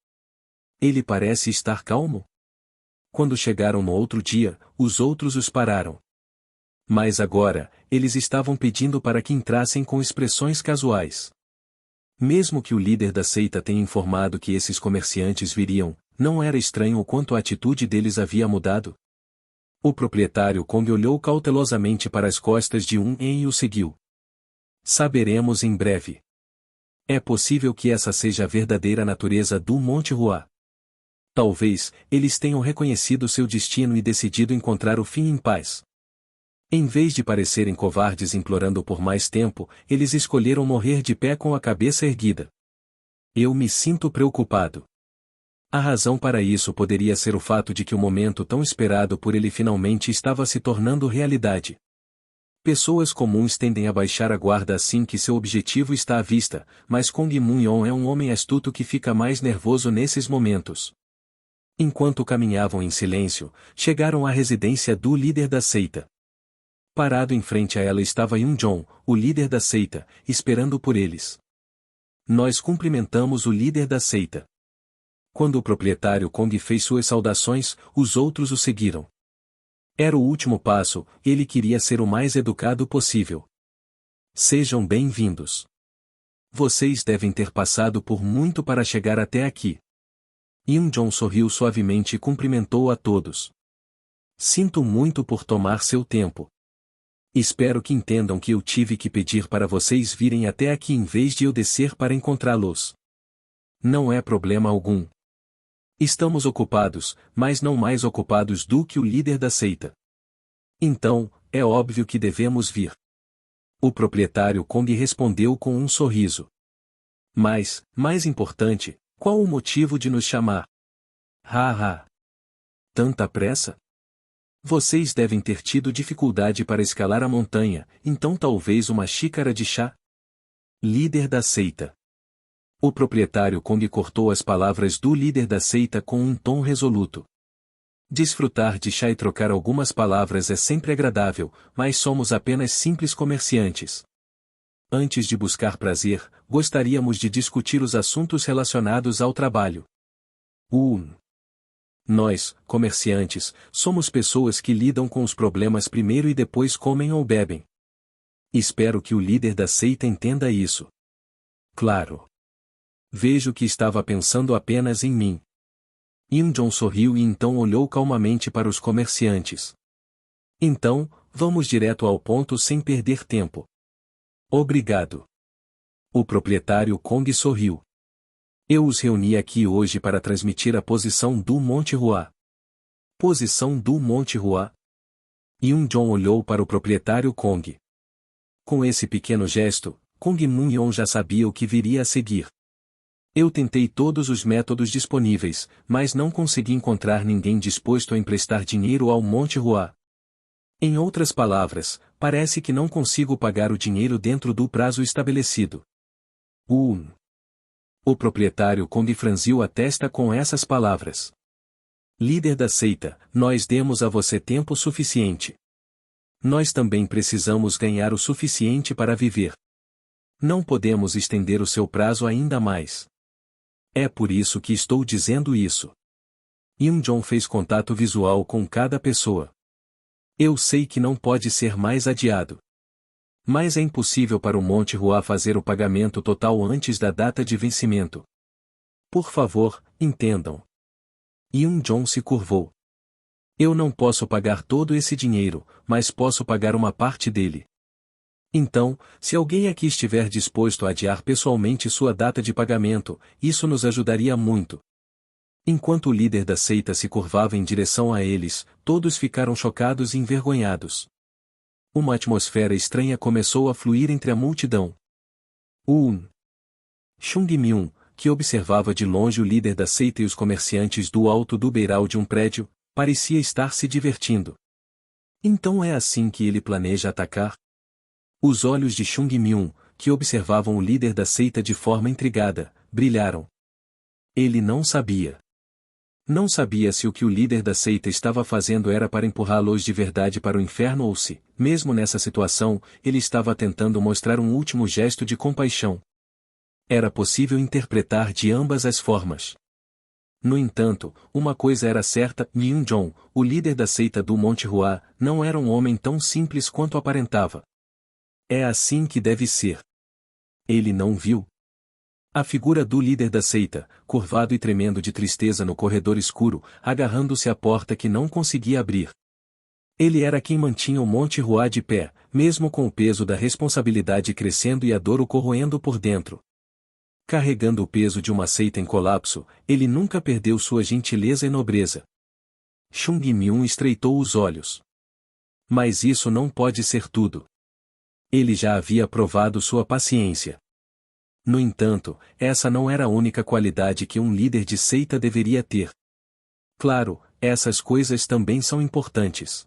Ele parece estar calmo? Quando chegaram no outro dia, os outros os pararam. Mas agora, eles estavam pedindo para que entrassem com expressões casuais. Mesmo que o líder da seita tenha informado que esses comerciantes viriam, não era estranho o quanto a atitude deles havia mudado? O proprietário Kong olhou cautelosamente para as costas de um En e o seguiu. Saberemos em breve. É possível que essa seja a verdadeira natureza do Monte Hua. Talvez, eles tenham reconhecido seu destino e decidido encontrar o fim em paz. Em vez de parecerem covardes implorando por mais tempo, eles escolheram morrer de pé com a cabeça erguida. Eu me sinto preocupado. A razão para isso poderia ser o fato de que o momento tão esperado por ele finalmente estava se tornando realidade. Pessoas comuns tendem a baixar a guarda assim que seu objetivo está à vista, mas Kong Moon-yon é um homem astuto que fica mais nervoso nesses momentos. Enquanto caminhavam em silêncio, chegaram à residência do líder da seita. Parado em frente a ela estava Yun-jong, o líder da seita, esperando por eles. Nós cumprimentamos o líder da seita. Quando o proprietário Kong fez suas saudações, os outros o seguiram. Era o último passo, ele queria ser o mais educado possível. Sejam bem-vindos. Vocês devem ter passado por muito para chegar até aqui. Yun-jong sorriu suavemente e cumprimentou a todos. Sinto muito por tomar seu tempo. Espero que entendam que eu tive que pedir para vocês virem até aqui em vez de eu descer para encontrá-los. Não é problema algum. Estamos ocupados, mas não mais ocupados do que o líder da seita. Então, é óbvio que devemos vir. O proprietário Kong respondeu com um sorriso. Mas, mais importante, qual o motivo de nos chamar? Haha. Tanta pressa? Vocês devem ter tido dificuldade para escalar a montanha, então talvez uma xícara de chá? Líder da seita. O proprietário Kong cortou as palavras do líder da seita com um tom resoluto. Desfrutar de chá e trocar algumas palavras é sempre agradável, mas somos apenas simples comerciantes. Antes de buscar prazer, gostaríamos de discutir os assuntos relacionados ao trabalho. Nós, comerciantes, somos pessoas que lidam com os problemas primeiro e depois comem ou bebem. Espero que o líder da seita entenda isso. Claro. Vejo que estava pensando apenas em mim. Yun-jong sorriu e então olhou calmamente para os comerciantes. Então, vamos direto ao ponto sem perder tempo. Obrigado. O proprietário Kong sorriu. Eu os reuni aqui hoje para transmitir a posição do Monte Hua. Posição do Monte Hua? Yun-jong olhou para o proprietário Kong. Com esse pequeno gesto, Kong Moon-yon já sabia o que viria a seguir. Eu tentei todos os métodos disponíveis, mas não consegui encontrar ninguém disposto a emprestar dinheiro ao Monte Hua. Em outras palavras, parece que não consigo pagar o dinheiro dentro do prazo estabelecido. O proprietário Kong franziu a testa com essas palavras. Líder da seita, nós demos a você tempo suficiente. Nós também precisamos ganhar o suficiente para viver. Não podemos estender o seu prazo ainda mais. É por isso que estou dizendo isso. Yoon-jong fez contato visual com cada pessoa. Eu sei que não pode ser mais adiado. Mas é impossível para o Monte Hua fazer o pagamento total antes da data de vencimento. Por favor, entendam. Yoon-jong se curvou. Eu não posso pagar todo esse dinheiro, mas posso pagar uma parte dele. Então, se alguém aqui estiver disposto a adiar pessoalmente sua data de pagamento, isso nos ajudaria muito. Enquanto o líder da seita se curvava em direção a eles, todos ficaram chocados e envergonhados. Uma atmosfera estranha começou a fluir entre a multidão. Chung-myung, que observava de longe o líder da seita e os comerciantes do alto do beiral de um prédio, parecia estar se divertindo. Então é assim que ele planeja atacar? Os olhos de Chung-myung, que observavam o líder da seita de forma intrigada, brilharam. Ele não sabia. Não sabia se o que o líder da seita estava fazendo era para empurrá-los de verdade para o inferno ou se, mesmo nessa situação, ele estava tentando mostrar um último gesto de compaixão. Era possível interpretar de ambas as formas. No entanto, uma coisa era certa: Yoon-jong, o líder da seita do Monte Hua, não era um homem tão simples quanto aparentava. É assim que deve ser. Ele não viu a figura do líder da seita, curvado e tremendo de tristeza no corredor escuro, agarrando-se à porta que não conseguia abrir. Ele era quem mantinha o Monte Hua de pé, mesmo com o peso da responsabilidade crescendo e a dor o corroendo por dentro. Carregando o peso de uma seita em colapso, ele nunca perdeu sua gentileza e nobreza. Chung-myung estreitou os olhos. Mas isso não pode ser tudo. Ele já havia provado sua paciência. No entanto, essa não era a única qualidade que um líder de seita deveria ter. Claro, essas coisas também são importantes.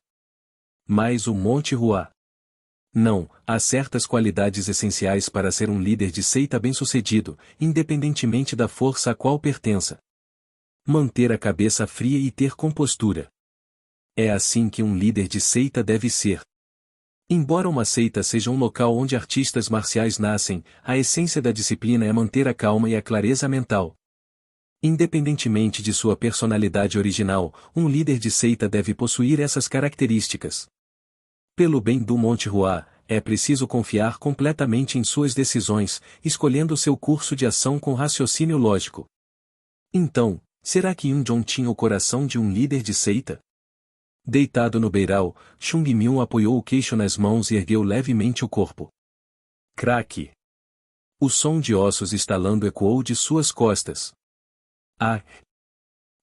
Mas o Monte Hua? Não, há certas qualidades essenciais para ser um líder de seita bem-sucedido, independentemente da força a qual pertença. Manter a cabeça fria e ter compostura. É assim que um líder de seita deve ser. Embora uma seita seja um local onde artistas marciais nascem, a essência da disciplina é manter a calma e a clareza mental. Independentemente de sua personalidade original, um líder de seita deve possuir essas características. Pelo bem do Monte Hua, é preciso confiar completamente em suas decisões, escolhendo seu curso de ação com raciocínio lógico. Então, será que Yoon-jong tinha o coração de um líder de seita? Deitado no beiral, Chung-myung apoiou o queixo nas mãos e ergueu levemente o corpo. Craque! O som de ossos estalando ecoou de suas costas. Ah!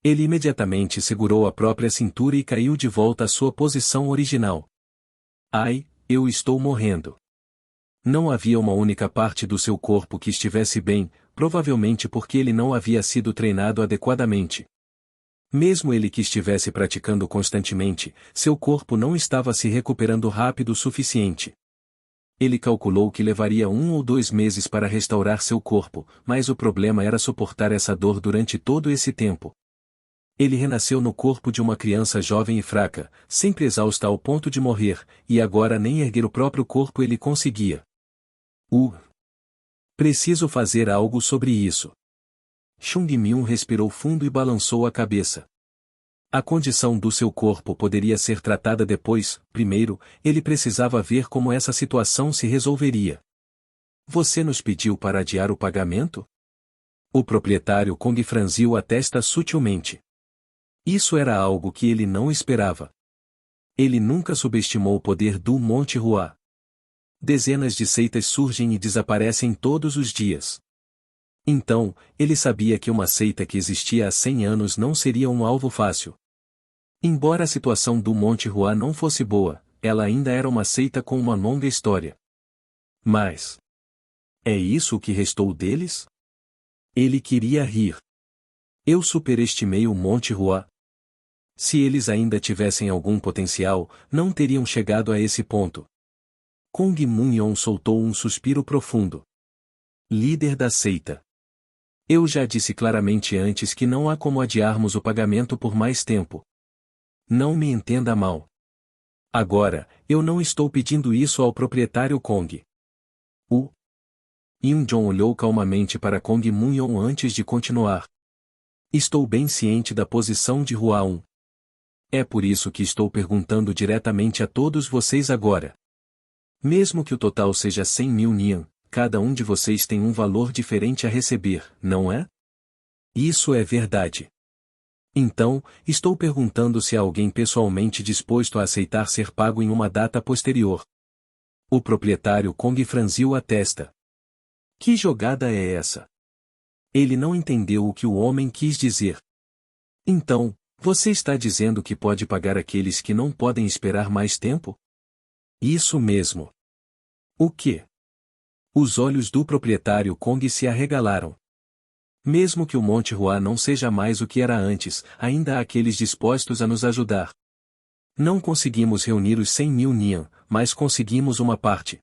Ele imediatamente segurou a própria cintura e caiu de volta à sua posição original. Ai, eu estou morrendo. Não havia uma única parte do seu corpo que estivesse bem, provavelmente porque ele não havia sido treinado adequadamente. Mesmo ele que estivesse praticando constantemente, seu corpo não estava se recuperando rápido o suficiente. Ele calculou que levaria 1 ou 2 meses para restaurar seu corpo, mas o problema era suportar essa dor durante todo esse tempo. Ele renasceu no corpo de uma criança jovem e fraca, sempre exausta ao ponto de morrer, e agora nem erguer o próprio corpo ele conseguia. Preciso fazer algo sobre isso. Chung-myung respirou fundo e balançou a cabeça. A condição do seu corpo poderia ser tratada depois. Primeiro, ele precisava ver como essa situação se resolveria. Você nos pediu para adiar o pagamento? O proprietário Kong franziu a testa sutilmente. Isso era algo que ele não esperava. Ele nunca subestimou o poder do Monte Hua. Dezenas de seitas surgem e desaparecem todos os dias. Então, ele sabia que uma seita que existia há 100 anos não seria um alvo fácil. Embora a situação do Monte Hua não fosse boa, ela ainda era uma seita com uma longa história. Mas, é isso o que restou deles? Ele queria rir. Eu superestimei o Monte Hua. Se eles ainda tivessem algum potencial, não teriam chegado a esse ponto. Kong Moon-yeon soltou um suspiro profundo. Líder da seita. Eu já disse claramente antes que não há como adiarmos o pagamento por mais tempo. Não me entenda mal. Agora, eu não estou pedindo isso ao proprietário Kong. O Yoon-jong olhou calmamente para Kong Moon-yeon antes de continuar. Estou bem ciente da posição de Hwa-un. É por isso que estou perguntando diretamente a todos vocês agora. Mesmo que o total seja 100 mil Nian, cada um de vocês tem um valor diferente a receber, não é? Isso é verdade. Então, estou perguntando se há alguém pessoalmente disposto a aceitar ser pago em uma data posterior. O proprietário Kong franziu a testa. Que jogada é essa? Ele não entendeu o que o homem quis dizer. Então, você está dizendo que pode pagar aqueles que não podem esperar mais tempo? Isso mesmo. O quê? Os olhos do proprietário Kong se arregalaram. Mesmo que o Monte Hua não seja mais o que era antes, ainda há aqueles dispostos a nos ajudar. Não conseguimos reunir os 100 mil Nian, mas conseguimos uma parte.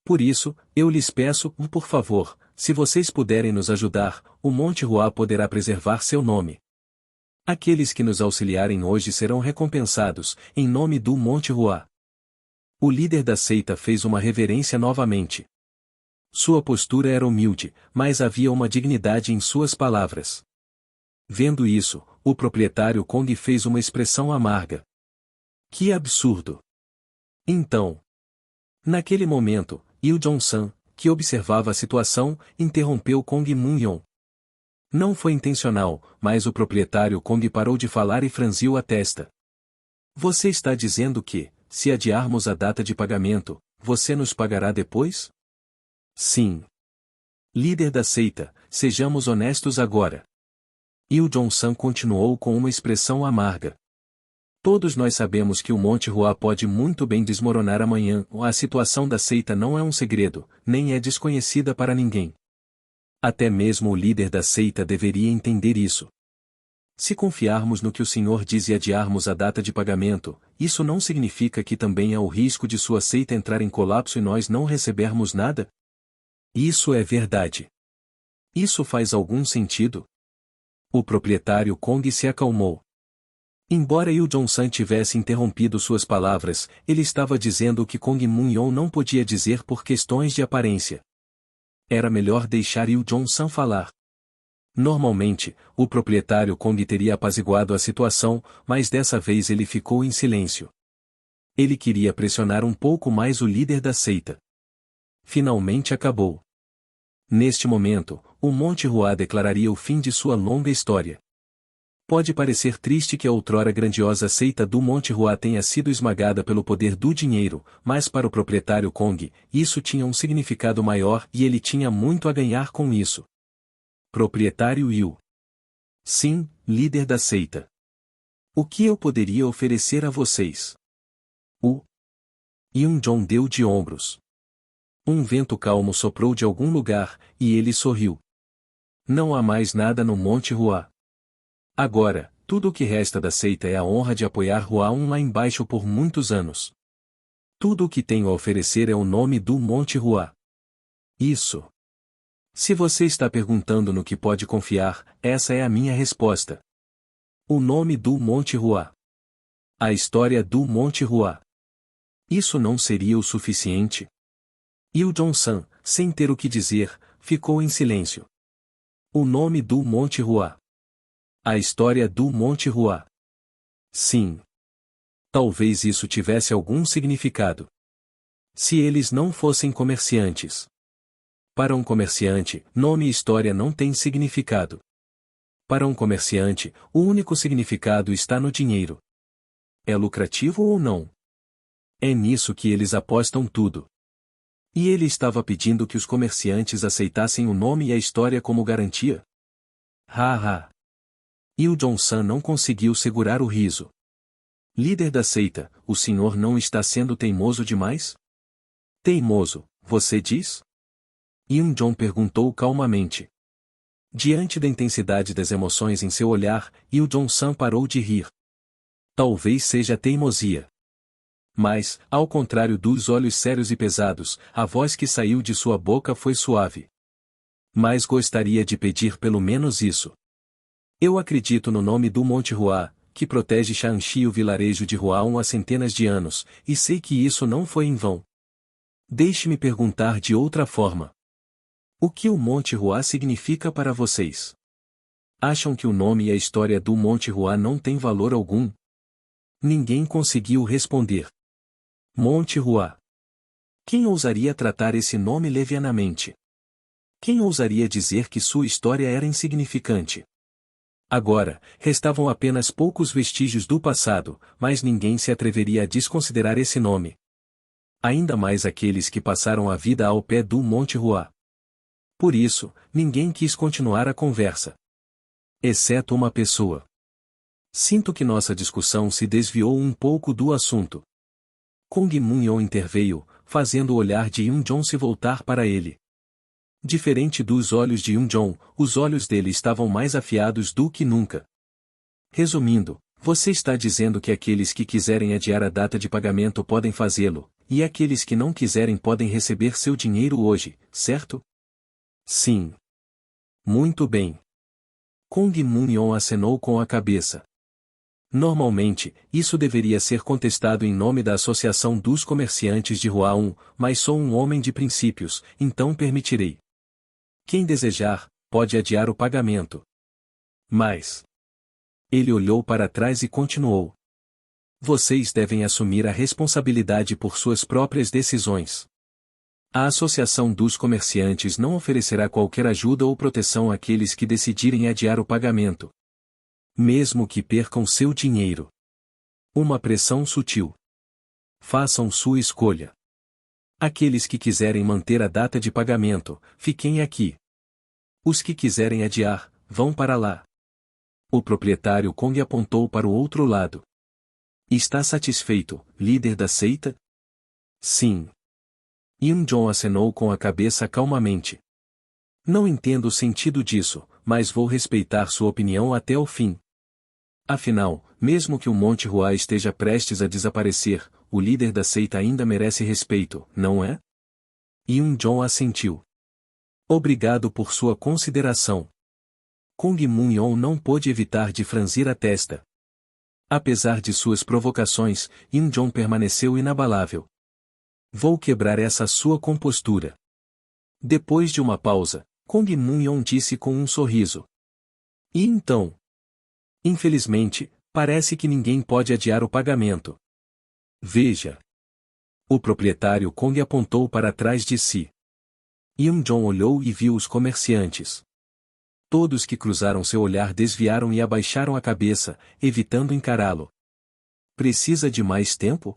Por isso, eu lhes peço, por favor, se vocês puderem nos ajudar, o Monte Hua poderá preservar seu nome. Aqueles que nos auxiliarem hoje serão recompensados, em nome do Monte Hua. O líder da seita fez uma reverência novamente. Sua postura era humilde, mas havia uma dignidade em suas palavras. Vendo isso, o proprietário Kong fez uma expressão amarga. Que absurdo! Então, naquele momento, Yu Jong-san, que observava a situação, interrompeu Kong Moon-yeon. Não foi intencional, mas o proprietário Kong parou de falar e franziu a testa. Você está dizendo que, se adiarmos a data de pagamento, você nos pagará depois? Sim. Líder da seita, sejamos honestos agora. Yu Jong-san continuou com uma expressão amarga. Todos nós sabemos que o Monte Hua pode muito bem desmoronar amanhã, a situação da seita não é um segredo, nem é desconhecida para ninguém. Até mesmo o líder da seita deveria entender isso. Se confiarmos no que o Senhor diz e adiarmos a data de pagamento, isso não significa que também há o risco de sua seita entrar em colapso e nós não recebermos nada? Isso é verdade. Isso faz algum sentido? O proprietário Kong se acalmou. Embora Yu Jong-san tivesse interrompido suas palavras, ele estava dizendo o que Kong Moon-yeon não podia dizer por questões de aparência. Era melhor deixar Yu Jong-san falar. Normalmente, o proprietário Kong teria apaziguado a situação, mas dessa vez ele ficou em silêncio. Ele queria pressionar um pouco mais o líder da seita. Finalmente acabou. Neste momento, o Monte Hua declararia o fim de sua longa história. Pode parecer triste que a outrora grandiosa seita do Monte Hua tenha sido esmagada pelo poder do dinheiro, mas para o proprietário Kong, isso tinha um significado maior e ele tinha muito a ganhar com isso. Proprietário Yu. Sim, líder da seita. O que eu poderia oferecer a vocês? O Yoon-jong deu de ombros. Um vento calmo soprou de algum lugar, e ele sorriu. Não há mais nada no Monte Hua. Agora, tudo o que resta da seita é a honra de apoiar Hua-un lá embaixo por muitos anos. Tudo o que tenho a oferecer é o nome do Monte Hua. Isso. Se você está perguntando no que pode confiar, essa é a minha resposta. O nome do Monte Hua. A história do Monte Hua. Isso não seria o suficiente? Yu Jong-san, sem ter o que dizer, ficou em silêncio. O nome do Monte Hua. A história do Monte Hua. Sim. Talvez isso tivesse algum significado. Se eles não fossem comerciantes. Para um comerciante, nome e história não têm significado. Para um comerciante, o único significado está no dinheiro. É lucrativo ou não? É nisso que eles apostam tudo. E ele estava pedindo que os comerciantes aceitassem o nome e a história como garantia? Ha! Yu Jong-san não conseguiu segurar o riso. Líder da seita, o senhor não está sendo teimoso demais? Teimoso, você diz? Yoon-jong perguntou calmamente. Diante da intensidade das emoções em seu olhar, Yu Jong-san parou de rir. Talvez seja teimosia. Mas, ao contrário dos olhos sérios e pesados, a voz que saiu de sua boca foi suave. Mas gostaria de pedir pelo menos isso. Eu acredito no nome do Monte Hua, que protege Shanxi e o vilarejo de Huaon há centenas de anos, e sei que isso não foi em vão. Deixe-me perguntar de outra forma. O que o Monte Hua significa para vocês? Acham que o nome e a história do Monte Hua não têm valor algum? Ninguém conseguiu responder. Monte Hua. Quem ousaria tratar esse nome levianamente? Quem ousaria dizer que sua história era insignificante? Agora, restavam apenas poucos vestígios do passado, mas ninguém se atreveria a desconsiderar esse nome. Ainda mais aqueles que passaram a vida ao pé do Monte Hua. Por isso, ninguém quis continuar a conversa. Exceto uma pessoa. Sinto que nossa discussão se desviou um pouco do assunto. Kong Moon-yeon interveio, fazendo o olhar de Yoon-jong se voltar para ele. Diferente dos olhos de Yoon-jong, os olhos dele estavam mais afiados do que nunca. Resumindo, você está dizendo que aqueles que quiserem adiar a data de pagamento podem fazê-lo, e aqueles que não quiserem podem receber seu dinheiro hoje, certo? Sim. Muito bem. Kong Moon-yeon acenou com a cabeça. Normalmente, isso deveria ser contestado em nome da Associação dos Comerciantes de Huaon, mas sou um homem de princípios, então permitirei. Quem desejar, pode adiar o pagamento. Mas... Ele olhou para trás e continuou. Vocês devem assumir a responsabilidade por suas próprias decisões. A Associação dos Comerciantes não oferecerá qualquer ajuda ou proteção àqueles que decidirem adiar o pagamento. Mesmo que percam seu dinheiro. Uma pressão sutil. Façam sua escolha. Aqueles que quiserem manter a data de pagamento, fiquem aqui. Os que quiserem adiar, vão para lá. O proprietário Kong apontou para o outro lado. Está satisfeito, líder da seita? Sim. Yoon-jong acenou com a cabeça calmamente. Não entendo o sentido disso, mas vou respeitar sua opinião até o fim. Afinal, mesmo que o Monte Hua esteja prestes a desaparecer, o líder da seita ainda merece respeito, não é? Yoon-jong assentiu. Obrigado por sua consideração. Kong Moon-yeon não pôde evitar de franzir a testa. Apesar de suas provocações, Yoon-jong permaneceu inabalável. Vou quebrar essa sua compostura. Depois de uma pausa, Kong Moon-yeon disse com um sorriso. E então? Infelizmente, parece que ninguém pode adiar o pagamento. Veja. O proprietário Kong apontou para trás de si. Yoon-jong olhou e viu os comerciantes. Todos que cruzaram seu olhar desviaram e abaixaram a cabeça, evitando encará-lo. Precisa de mais tempo?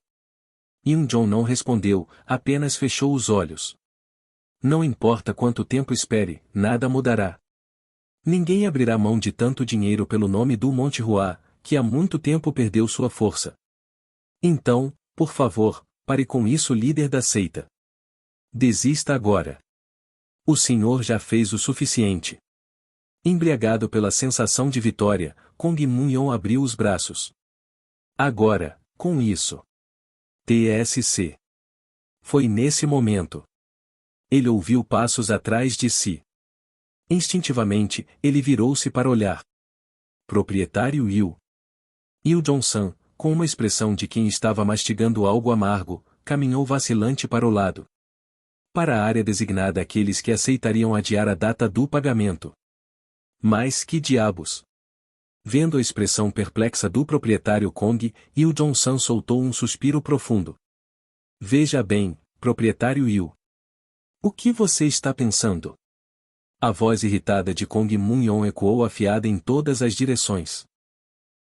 Yoon-jong não respondeu, apenas fechou os olhos. Não importa quanto tempo espere, nada mudará. Ninguém abrirá mão de tanto dinheiro pelo nome do Monte Hua, que há muito tempo perdeu sua força. Então, por favor, pare com isso, líder da seita. Desista agora. O senhor já fez o suficiente. Embriagado pela sensação de vitória, Kong Moon-yeon abriu os braços. Agora, com isso. TSC. Foi nesse momento. Ele ouviu passos atrás de si. Instintivamente, ele virou-se para olhar. Proprietário Yu. Yu Jong-san, com uma expressão de quem estava mastigando algo amargo, caminhou vacilante para o lado. Para a área designada àqueles que aceitariam adiar a data do pagamento. Mas que diabos! Vendo a expressão perplexa do proprietário Kong, Yu Jong-san soltou um suspiro profundo. Veja bem, proprietário Yu. O que você está pensando? A voz irritada de Kong Moon-yeon ecoou afiada em todas as direções.